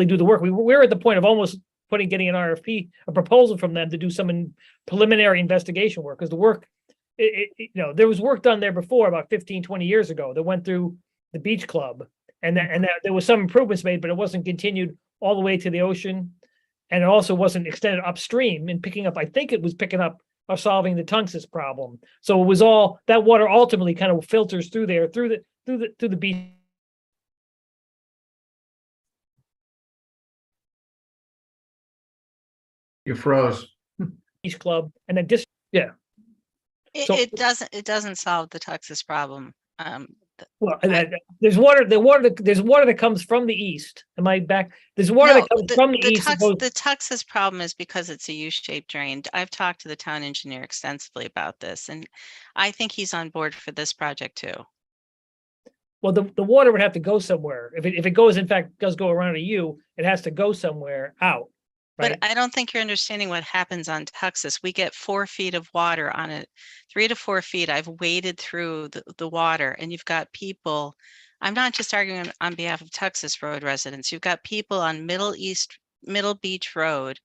do the work. We're at the point of almost getting an RFP, a proposal from them to do some preliminary investigation work, because the work, there was work done there before about 15, 20 years ago that went through the beach club. And there was some improvements made, but it wasn't continued all the way to the ocean. And it also wasn't extended upstream and picking up, I think it was picking up or solving the Tungus problem. So it was all, that water ultimately kind of filters through there, through the beach. You froze. Beach club and then just, yeah. So- It doesn't solve the Texas problem. Well, there's water that comes from the east. Am I back? There's water that comes from the east. The Texas problem is because it's a U-shaped drain. I've talked to the town engineer extensively about this, and I think he's on board for this project too. Well, the water would have to go somewhere. If it goes, in fact, does go around a U, it has to go somewhere out. Right? But I don't think you're understanding what happens on Texas. We get 4 feet of water on it, 3 to 4 feet. I've waded through the water, and you've got people. I'm not just arguing on behalf of Texas Road residents. You've got people on Middle Beach Road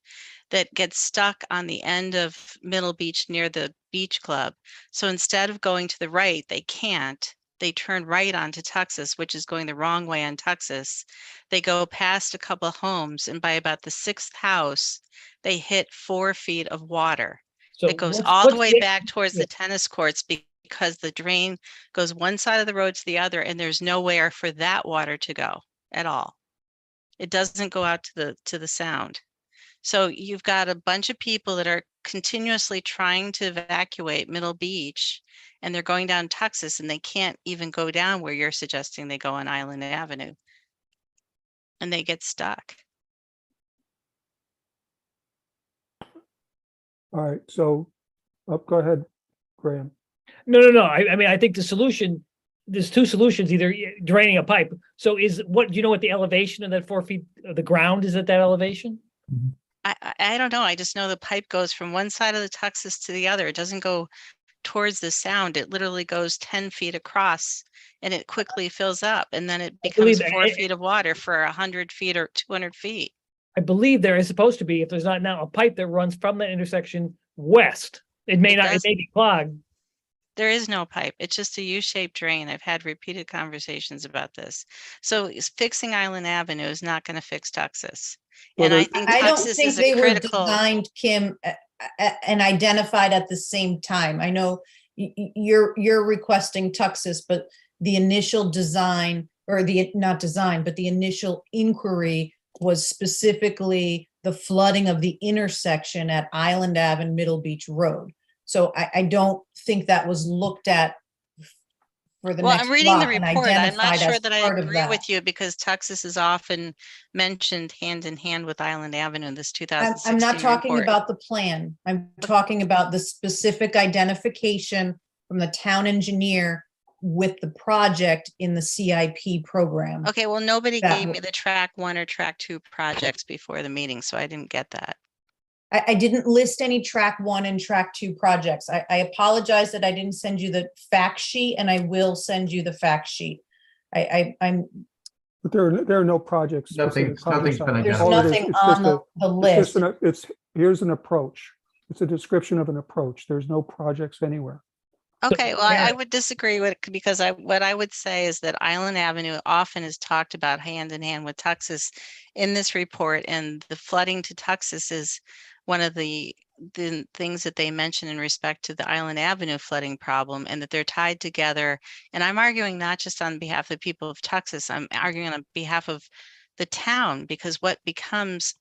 that get stuck on the end of Middle Beach near the beach club. So instead of going to the right, they can't. They turn right onto Texas, which is going the wrong way on Texas. They go past a couple of homes, and by about the 6th house, they hit 4 feet of water. So It goes all the way back towards the tennis courts because the drain goes one side of the road to the other, and there's nowhere for that water to go at all. It doesn't go out to the sound. So you've got a bunch of people that are continuously trying to evacuate Middle Beach, and they're going down Texas, and they can't even go down where you're suggesting they go on Island Avenue. And they get stuck. All right, so, go ahead, Graham. No. I mean, I think the solution, there's 2 solutions, either draining a pipe. So do you know what the elevation of that 4 feet of the ground is at that elevation? I don't know. I just know the pipe goes from one side of the Texas to the other. It doesn't go towards the sound. It literally goes 10 feet across, and it quickly fills up, and then it becomes 4 feet of water for 100 feet or 200 feet. I believe there is supposed to be, if there's not now, a pipe that runs from that intersection west. It may be clogged. There is no pipe. It's just a U-shaped drain. I've had repeated conversations about this. So fixing Island Avenue is not going to fix Texas. And I think I don't Texas think is they a were critical. designed, Kim, and identified at the same time. I know you're requesting Texas, but the initial design, or not design, but the initial inquiry was specifically the flooding of the intersection at Island Ave and Middle Beach Road. So I don't think that was looked at for the Well, next I'm reading the block and report. I'm not identified sure as that I part of agree that. with you, because Texas is often mentioned hand in hand with Island Avenue in this 2016 I'm not talking report. about the plan. I'm talking about the specific identification from the town engineer with the project in the CIP program. Okay, well, nobody That gave me w- the track 1 or track 2 projects before the meeting, so I didn't get that. I didn't list any track 1 and track 2 projects. I apologize that I didn't send you the fact sheet, and I will send you the fact sheet. I'm But there are no projects. Nothing's specific projects been on it. There's All it is, nothing it's just on the list. here's an approach. It's a description of an approach. There's no projects anywhere. Okay, well, yeah. I would disagree with, because what I would say is that Island Avenue often is talked about hand in hand with Texas in this report, and the flooding to Texas is one of the things that they mention in respect to the Island Avenue flooding problem, and that they're tied together. And I'm arguing not just on behalf of the people of Texas, I'm arguing on behalf of the town, because what becomes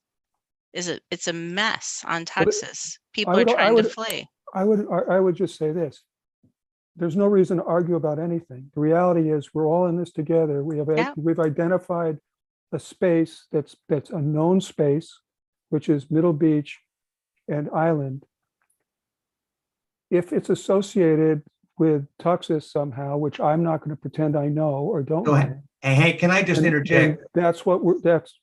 it's a mess on Texas. People are trying to flee. I would just say this. There's no reason to argue about anything. The reality is we're all in this together. We've identified a space that's a known space, which is Middle Beach and Island. If it's associated with Texas somehow, which I'm not going to pretend I know or don't Go ahead. know. Hey, can I just interject? That's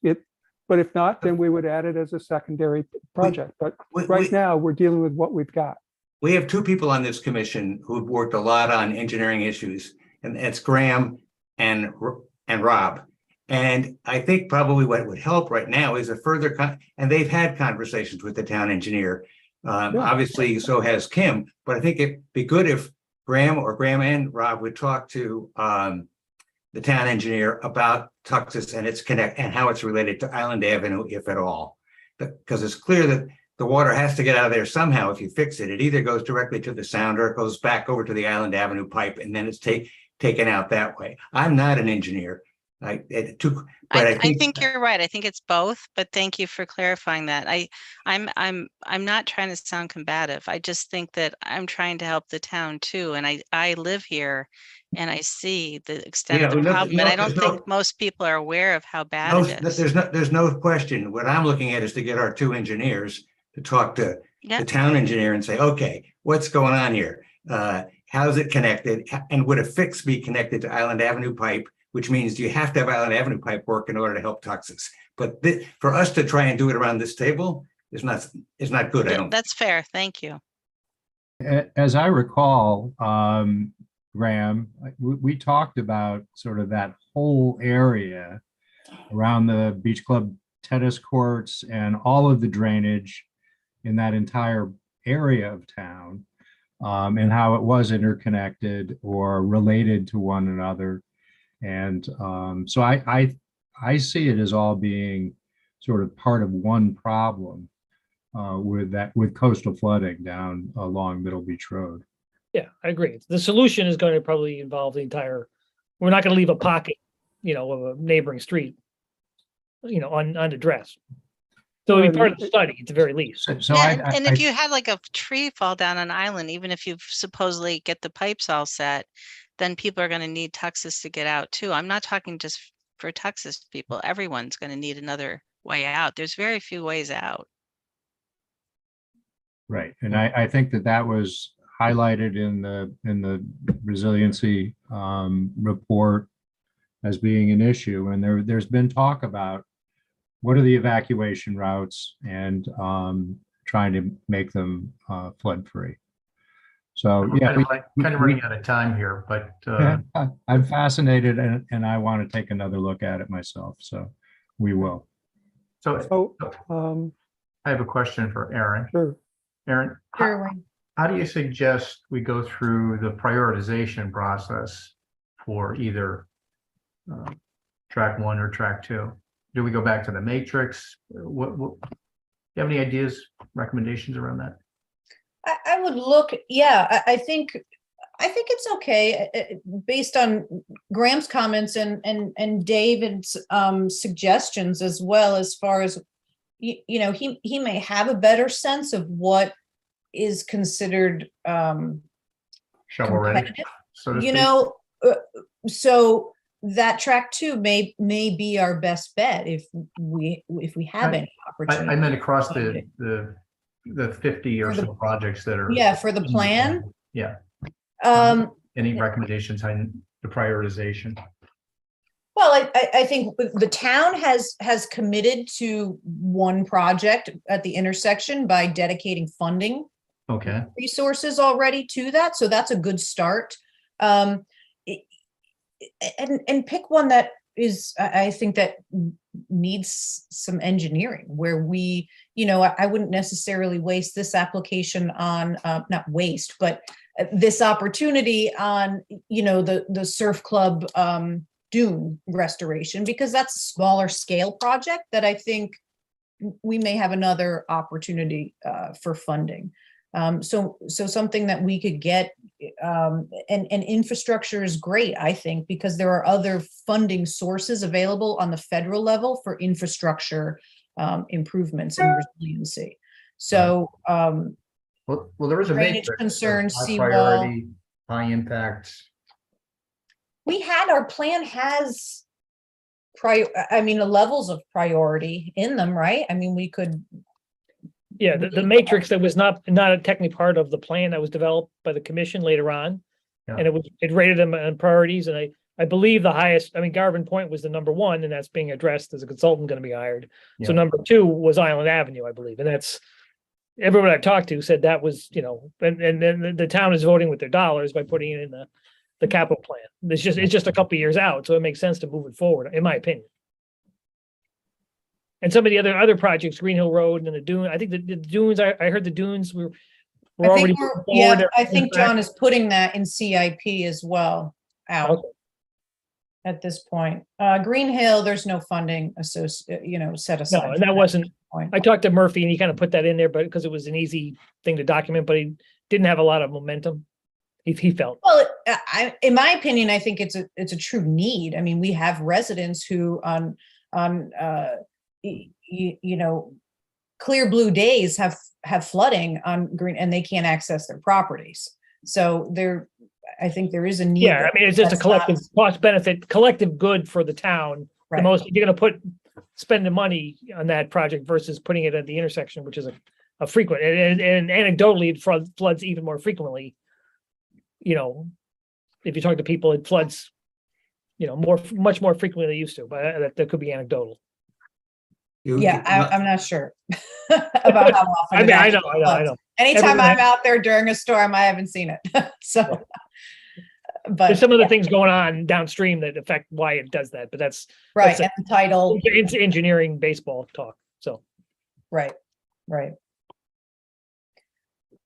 it. But if not, then we would add it as a secondary project. But right now we're dealing with what we've got. We have 2 people on this commission who've worked a lot on engineering issues, and it's Graham and Rob. And I think probably what would help right now is a further, and they've had conversations with the town engineer. Yeah. Obviously, so has Kim, but I think it'd be good if Graham and Rob would talk to the town engineer about Tuxas and its connect and how it's related to Island Avenue, if at all. Because it's clear that the water has to get out of there somehow. If you fix it, it either goes directly to the sound or it goes back over to the Island Avenue pipe, and then it's taken out that way. I'm not an engineer. I think you're right. I think it's both, but thank you for clarifying that. I'm not trying to sound combative. I just think that I'm trying to help the town too. And I live here and I see the extent of the problem. And I don't think most people are aware of how bad it is. There's no question. What I'm looking at is to get our two engineers to talk to the town engineer and say, okay, what's going on here? How's it connected? And would a fix be connected to Island Avenue pipe? Which means you have to have Island Avenue pipe work in order to help Tuxas. But for us to try and do it around this table is not good. I don't. That's fair. Thank you. As I recall, Graham, we talked about sort of that whole area around the beach club tennis courts and all of the drainage in that entire area of town, and how it was interconnected or related to one another. And so I see it as all being sort of part of one problem with coastal flooding down along Middle Beach Road. Yeah, I agree. The solution is going to probably involve the entire. We're not going to leave a pocket, of a neighboring street, unaddressed. So it'll be part of the study at the very least. So and if you had like a tree fall down an island, even if you supposedly get the pipes all set, then people are going to need Tuxas to get out too. I'm not talking just for Tuxas people. Everyone's going to need another way out. There's very few ways out. Right. And I think that was highlighted in the resiliency report as being an issue. And there's been talk about what are the evacuation routes and trying to make them flood free. So yeah, kind of running out of time here, but I'm fascinated and I want to take another look at it myself. So we will. So I have a question for Aaron. Sure. Aaron, how do you suggest we go through the prioritization process for either track 1 or track 2? Do we go back to the matrix? What do you have any ideas, recommendations around that? I would look, I think it's okay based on Graham's comments and David's suggestions as well, as far as he may have a better sense of what is considered shovel ready, so to speak. So that track 2 may be our best bet if we have any opportunity. I meant across the 50 or so projects that are for the plan. Yeah. Any recommendations on the prioritization? Well, I think the town has committed to one project at the intersection by dedicating funding resources already to that. So that's a good start. And pick one that is, I think, that needs some engineering where we, I wouldn't necessarily waste this application on, not waste, but this opportunity on, the surf club dune restoration, because that's a smaller scale project that I think we may have another opportunity for funding. So something that we could get, and infrastructure is great, I think, because there are other funding sources available on the federal level for infrastructure improvements and resiliency. So, well, there is a drainage concerns, high seawall, priority, high impact. Our plan has the levels of priority in them, right? I mean, we could. Yeah, the matrix that was not technically part of the plan that was developed by the commission later on. Yeah. And it rated them on priorities. And I believe the highest, Garvin Point was the number 1, and that's being addressed as a consultant going to be hired. Yeah. So number 2 was Island Avenue, I believe. And that's, everyone I've talked to said that was, and then the town is voting with their dollars by putting it in the capital plan. It's just a couple of years out. So it makes sense to move it forward, in my opinion. And some of the other projects, Green Hill Road and the Dune, I think the Dunes, I heard the Dunes were I already. think moving yeah, forward. I think John is putting that in CIP as well out Okay. at this point. Green Hill, there's no funding set aside. No, and that wasn't, point. I talked to Murphy and he kind of put that in there, but because it was an easy thing to document, but he didn't have a lot of momentum. He felt. Well, in my opinion, I think it's a true need. I mean, we have residents who clear blue days have flooding on green and they can't access their properties. So I think there is a need. Yeah, I mean, it's just a collective cost benefit, collective good for the town. Right. The most, you're gonna spend the money on that project versus putting it at the intersection, which is a frequent, and anecdotally, it floods even more frequently. You know, if you talk to people, it floods, much more frequently than it used to, but that could be anecdotal. I'm not sure about how often. I mean, I know. Anytime I'm out there during a storm, I haven't seen it. So, yeah. But there's some other things going on downstream that affect why it does that, but that's right. That's and the title. It's engineering baseball talk. So, right.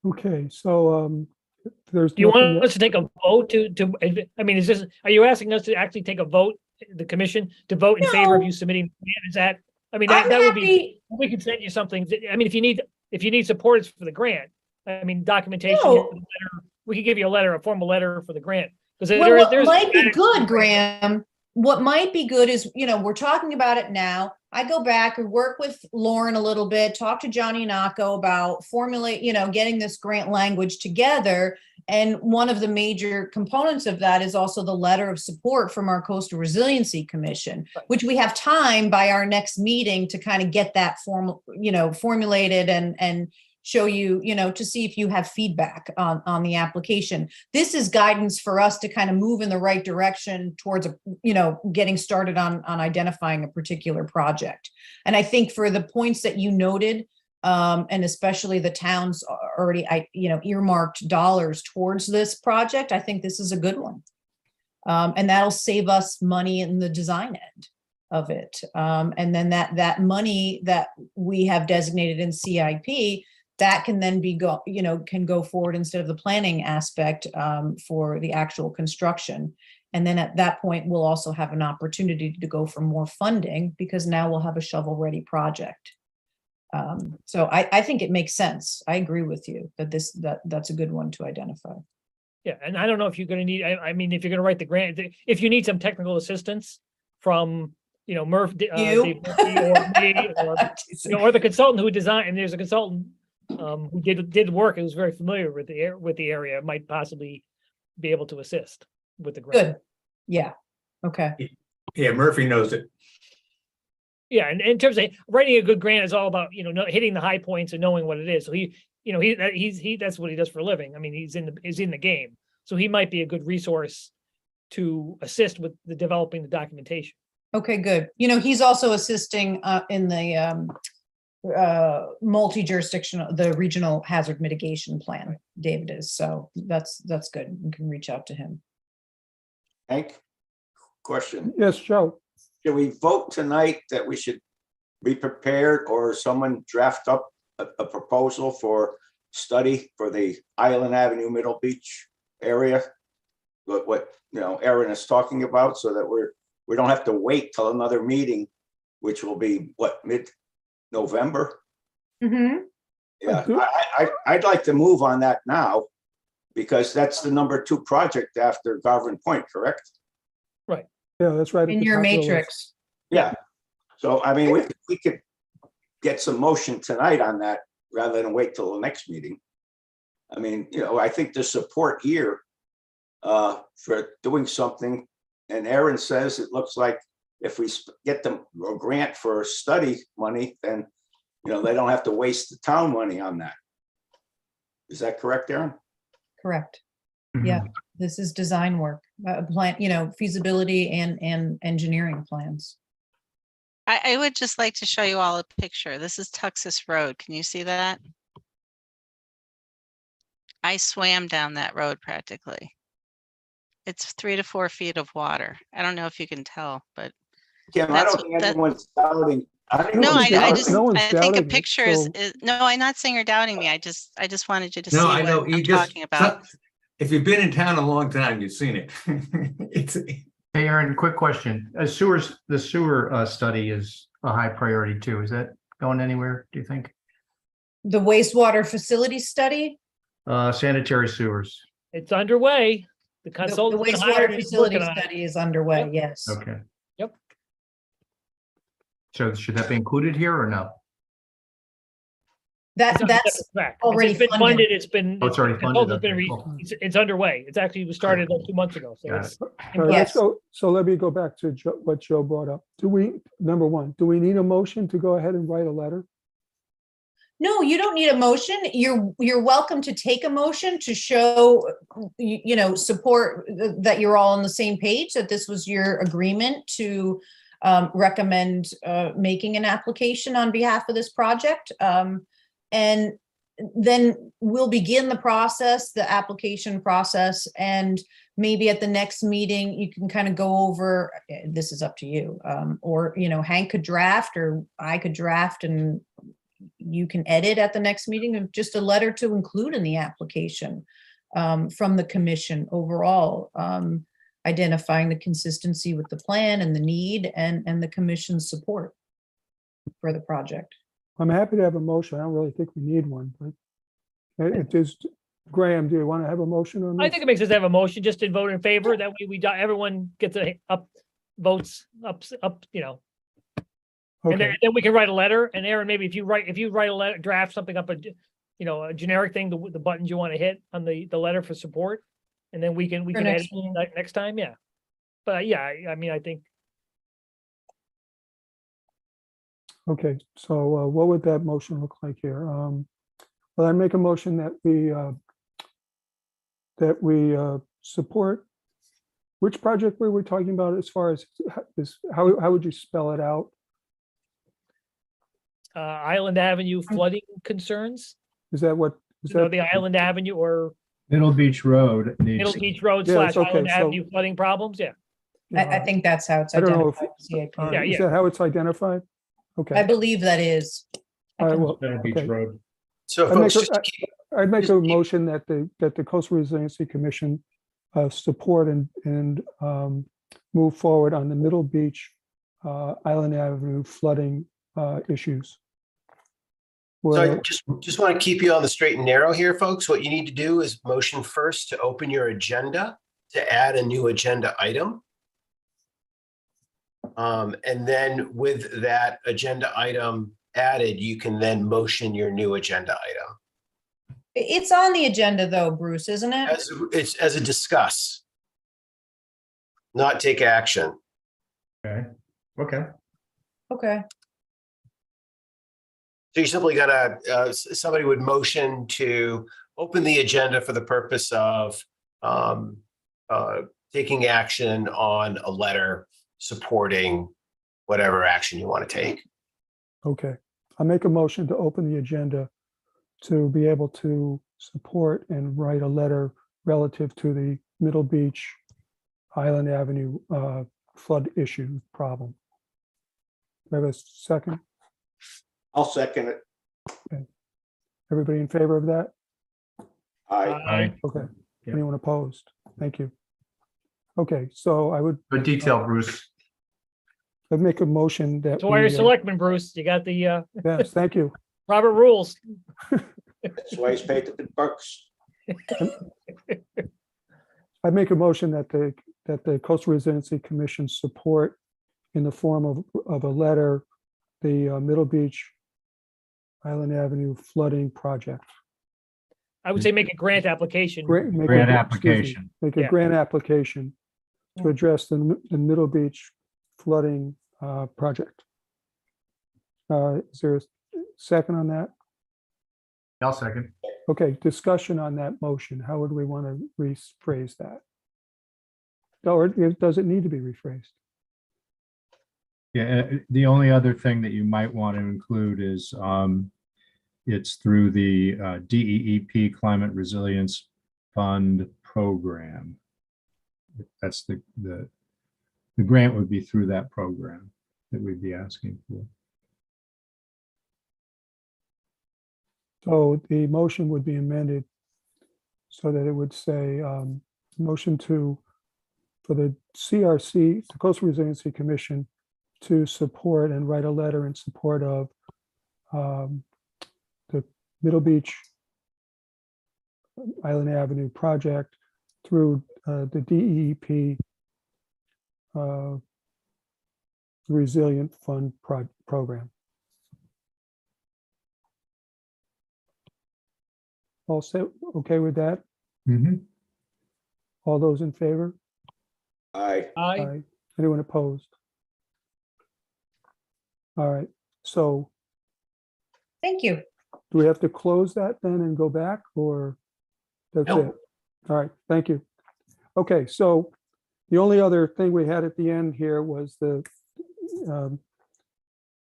Okay, so there's. Do you nothing want us to take a vote I mean, are you asking us to actually take a vote, the commission, to vote in favor of No. you submitting? Is that, I mean, I'm that would be, happy- we can send you something. I mean, if you need supporters for the grant, I mean, documentation, No. we could give you a formal letter for the grant. Because Well, what might be good, Graham, what might be good is, we're talking about it now. I go back and work with Lauren a little bit, talk to Johnny Nacco about getting this grant language together. And one of the major components of that is also the letter of support from our Coastal Resiliency Commission, which we have time by our next meeting to kind of get that formulated and show you, to see if you have feedback on the application. This is guidance for us to kind of move in the right direction towards, getting started on identifying a particular project. And I think for the points that you noted, and especially the town's already, earmarked dollars towards this project, I think this is a good one. And that'll save us money in the design end of it. And then that money that we have designated in CIP, that can then can go forward instead of the planning aspect for the actual construction. And then at that point, we'll also have an opportunity to go for more funding because now we'll have a shovel-ready project. So I think it makes sense. I agree with you that that's a good one to identify. Yeah, and I don't know if you're going to need, I mean, if you're going to write the grant, if you need some technical assistance from, Murph, Dave Murphy or me, or the consultant who designed, and there's a consultant who did work and was very familiar with the area, might possibly be able to assist with the grant. Good. Yeah. Okay. Yeah, Murphy knows it. Yeah, and in terms of writing a good grant is all about, hitting the high points and knowing what it is. So he that's what he does for a living. I mean, he's in the game. So he might be a good resource to assist with the developing the documentation. Okay, good. He's also assisting in the multi-jurisdictional, the regional hazard mitigation plan, David is. So that's good. You can reach out to him. Hank, question. Yes, Joe. Should we vote tonight that we should be prepared or someone draft up a proposal for study for the Island Avenue Middle Beach area? What Erin is talking about, so that we don't have to wait till another meeting, which will be mid-November. Mm-hmm. Yeah, I'd like to move on that now because that's the #2 project after Garvin Point, correct? Right. Yeah, that's right. at In the your top of the list. matrix. Yeah. So, I mean, we could get some motion tonight on that rather than wait till the next meeting. I mean, I think the support here for doing something, and Erin says it looks like if we get them a grant for study money, then, they don't have to waste the town money on that. Is that correct, Erin? Correct. Yeah, this is design work, plan, feasibility and engineering plans. I would just like to show you all a picture. This is Texas Road. Can you see that? I swam down that road practically. It's 3 to 4 feet of water. I don't know if you can tell, but Kim, I That's don't think that- anyone's doubting. I think No, anyone's I doubting just, no one's I think a doubting it, picture is, so- no, I'm not saying you're doubting me. I just wanted you to see No, I what know, you I'm just, talking about. if you've been in town a long time, you've seen it. It's, Hey, Aaron, quick question. The sewer study is a high priority too. Is that going anywhere, do you think? The wastewater facility study, Sanitary sewers. It's underway. The the consultant's been wastewater hired and facility working on it. study is underway, Yep. yes. Okay. Yep. So should that be included here or no? It's on a That's separate track. already It's been funded. funded. It's been. Oh, it's already the funded, consultant's been okay, re- cool. It's underway. It's actually was started like 2 months ago. So Got it's. All right, Yes. let's go. So let me go back to what Joe brought up. Number one, do we need a motion to go ahead and write a letter? No, you don't need a motion. You're welcome to take a motion to show, support that you're all on the same page, that this was your agreement to recommend making an application on behalf of this project. And then we'll begin the process, the application process, and maybe at the next meeting, you can kind of go over, this is up to you, or, Hank could draft or I could draft and you can edit at the next meeting of just a letter to include in the application from the commission overall, identifying the consistency with the plan and the need and the commission's support for the project. I'm happy to have a motion. I don't really think we need one, but if there's, Graham, do you want to have a motion on this? I think it makes sense to have a motion just to vote in favor. That way everyone gets votes up, and Okay, then we can write a letter. And Aaron, maybe if you write a letter, draft something up, a generic thing, the buttons you want to hit on the letter for support. And then we can For edit next meeting. next time. Yeah. But yeah, I mean, I think okay. So what would that motion look like here? Well, I make a motion that we support, which project were we talking about as far as this, how would you spell it out? Island Avenue flooding concerns, Is that what? Is that the Island Avenue or Middle Beach Road Middle needs, Beach Road Yeah, it's / Island okay, so- Avenue flooding problems. Yeah. I think that's how it's I don't know if, identified. CIP. Yeah, is that how it's identified? I Okay. believe that is. All right, well, Middle Beach okay. Road. So I'd make folks, just a- to keep- I'd make just a keep- motion that the Coastal Resiliency Commission support and move forward on the Middle Beach Island Avenue flooding issues. So I Well, just want to keep you on the straight and narrow here, folks. What you need to do is motion first to open your agenda to add a new agenda item. And then with that agenda item added, you can then motion your new agenda item. It's on the agenda though, Bruce, isn't it? It's as a discuss, not take action. Okay. Okay. Okay. So you simply gotta, somebody would motion to open the agenda for the purpose of taking action on a letter supporting whatever action you want to take. okay. I'll make a motion to open the agenda to be able to support and write a letter relative to the Middle Beach Island Avenue flood issue problem. Do I have a second? I'll second it. Everybody in favor of that? Aye. Okay. Yeah. Anyone opposed? Thank you. Okay, so I would Good detail, Bruce. I'd make a motion that. That's why you're we, selectman, Bruce. You got the Yes, thank you. Robert rules. That's why he's paid the big bucks. I make a motion that the Coastal Resiliency Commission support in the form of a letter, the Middle Beach Island Avenue flooding project. I would say make a grant application. Make grant a- excuse me, application. Make a Yeah. grant application to address the Middle Beach flooding project. Is there a second on that? I'll second. Okay, discussion on that motion. How would we want to rephrase that? Or does it need to be rephrased? yeah, the only other thing that you might want to include is it's through the DEEP Climate Resilience Fund Program. That's the the grant would be through that program that we'd be asking for. So the motion would be amended so that it would say, motion for the CRC, the Coastal Resiliency Commission, to support and write a letter in support of the Middle Beach Island Avenue project through the DEEP Resilient Fund program. All set, okay with that? Mhm. All those in favor? Aye. Aye. Anyone opposed? All right, so Thank you. do we have to close that then and go back, or that's it? Nope. All right, thank you. Okay, so the only other thing we had at the end here was the,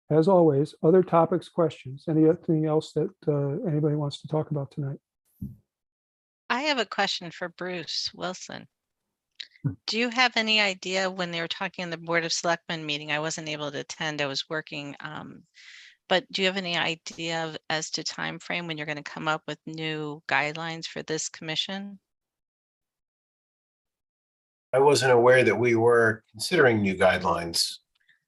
as always, other topics, questions. Anything else that anybody wants to talk about tonight? I have a question for Bruce Wilson. Do you have any idea when they were talking in the Board of Selectmen meeting? I wasn't able to attend, I was working. But do you have any idea as to time frame when you're going to come up with new guidelines for this commission? I wasn't aware that we were considering new guidelines.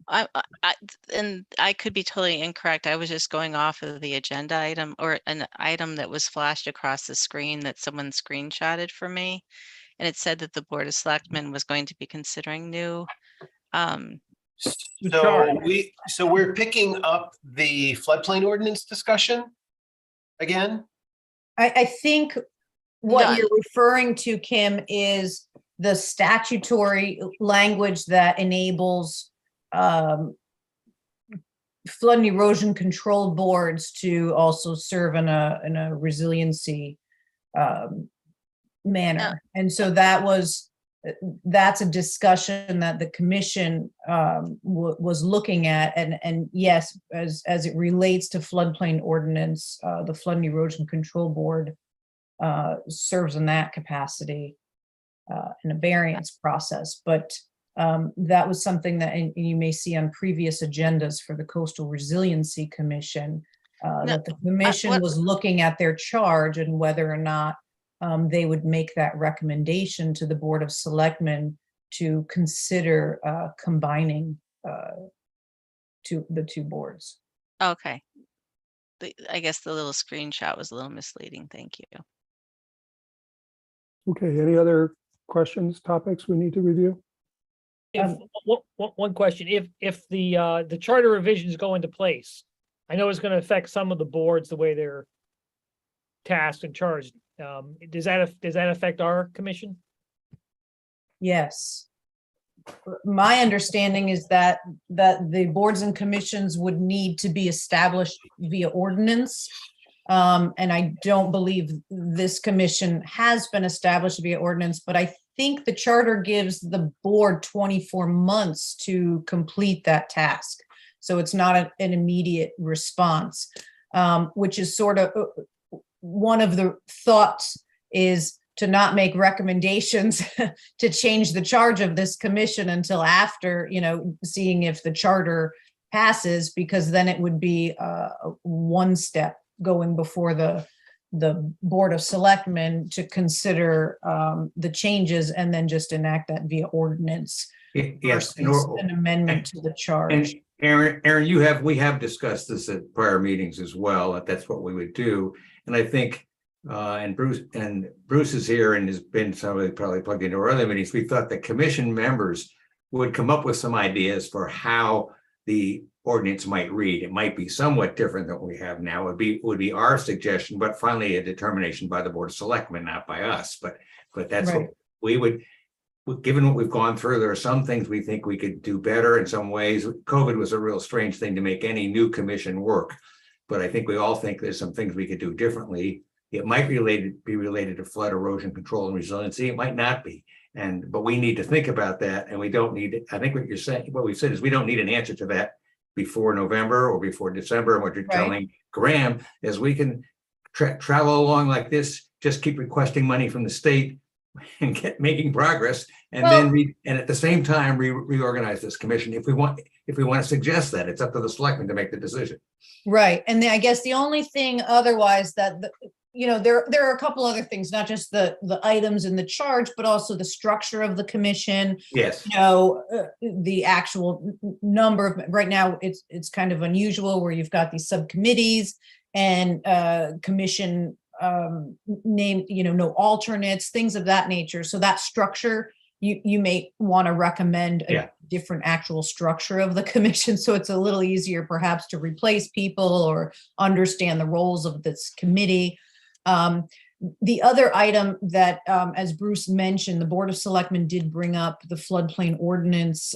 And I could be totally incorrect. I was just going off of the agenda item or an item that was flashed across the screen that someone screenshotted for me. And it said that the Board of Selectmen was going to be considering new. So we're picking up the floodplain ordinance discussion again? I think what No. you're referring to, Kim, is the statutory language that enables flood and erosion control boards to also serve in a resiliency manner. And so that's a discussion that the commission was looking at. And yes, as it relates to floodplain ordinance, the Flood and Erosion Control Board serves in that capacity in a variance process. But that was something that you may see on previous agendas for the Coastal Resiliency Commission, that the commission was looking at their charge and whether or not they would make that recommendation to the Board of Selectmen to consider combining the two boards. Okay. I guess the little screenshot was a little misleading. Thank you. Okay, any other questions, topics we need to review? If one question, if the charter revisions go into place, I know it's going to affect some of the boards, the way they're tasked and charged. Does that affect our commission? Yes. My understanding is that the boards and commissions would need to be established via ordinance. And I don't believe this commission has been established via ordinance, but I think the charter gives the board 24 months to complete that task. So it's not an immediate response, which is sort of one of the thoughts is to not make recommendations to change the charge of this commission until after, seeing if the charter passes, because then it would be one step going before the Board of Selectmen to consider the changes and then just enact that via ordinance. Yes, versus an amendment to the charge. And Aaron, we have discussed this at prior meetings as well. That's what we would do. And I think, and Bruce is here and has been somebody probably plugged into our other meetings. We thought the commission members would come up with some ideas for how the ordinance might read. It might be somewhat different than what we have now. It would be our suggestion, but finally a determination by the Board of Selectmen, not by us. But that's Right. what we would. Given what we've gone through, there are some things we think we could do better in some ways. COVID was a real strange thing to make any new commission work. But I think we all think there's some things we could do differently. It might be related to flood erosion control and resiliency. It might not be. But we need to think about that. And we don't need, I think what you're saying, what we've said is we don't need an answer to that before November or before December. And what you're telling Graham is we can travel along like this, just keep requesting money from the state. and making progress, and Well- then and at the same time reorganize this commission if we want to suggest that. It's up to the selectmen to make the decision. Right. And then I guess the only thing otherwise that, there are a couple other things, not just the items in the charge, but also the structure of the commission, Yes. the actual number of, right now, it's kind of unusual where you've got these subcommittees and commission name, no alternates, things of that nature. So that structure, you may want to recommend a different actual structure of the commission. So it's a little easier perhaps to replace people or understand the roles of this committee. The other item that, as Bruce mentioned, the Board of Selectmen did bring up the floodplain ordinance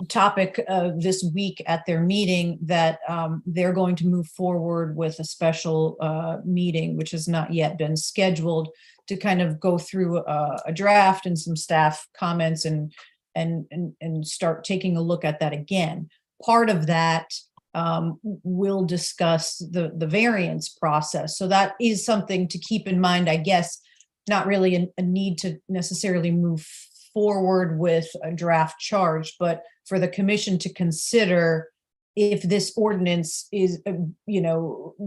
topic this week at their meeting, that they're going to move forward with a special meeting, which has not yet been scheduled, to kind of go through a draft and some staff comments and start taking a look at that again. Part of that we'll discuss the variance process. So that is something to keep in mind, I guess, not really a need to necessarily move forward with a draft charge, but for the commission to consider if this ordinance is,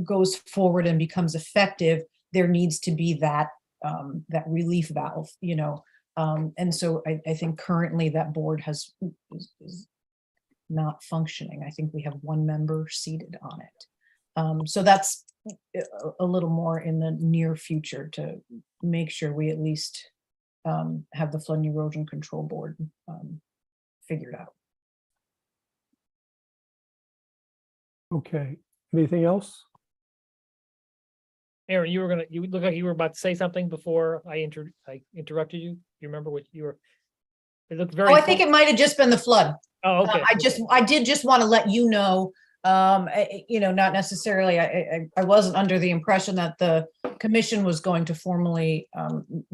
goes forward and becomes effective, there needs to be that relief valve, and so I think currently that board is not functioning. I think we have one member seated on it. So that's a little more in the near future to make sure we at least have the flood and erosion control board figured out. Okay, anything else? Aaron, you look like you were about to say something before I interrupted you. You remember what you were? It looked very. Oh, I think it might have just been the flood. Oh, okay. I did just want to let you know, not necessarily, I wasn't under the impression that the commission was going to formally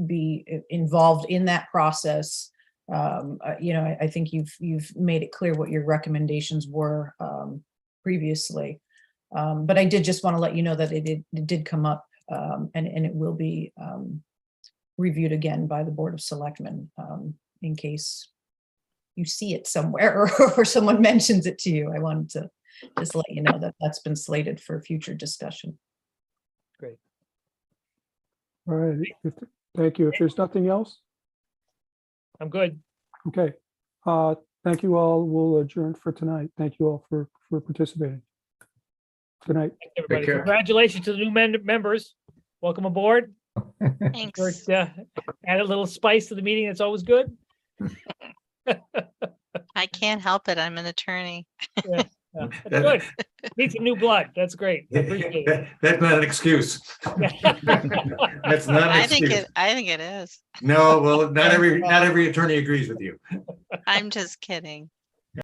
be involved in that process. I think you've made it clear what your recommendations were previously. But I did just want to let you know that it did come up, and it will be reviewed again by the Board of Selectmen in case you see it somewhere or someone mentions it to you. I wanted to just let you know that that's been slated for future discussion. Great. All right, thank you. If there's nothing else, I'm good. okay. Thank you all. We'll adjourn for tonight. Thank you all for participating. Good night. Everybody, care. congratulations to the new members. Welcome aboard. Thanks. Add a little spice to the meeting. That's always good. I can't help it. I'm an attorney. Yeah, that's good. Need some new blood. That's great. I appreciate it. That's not an excuse. That's not an I think excuse. I think it is. No, well, not every attorney agrees with you. I'm just kidding.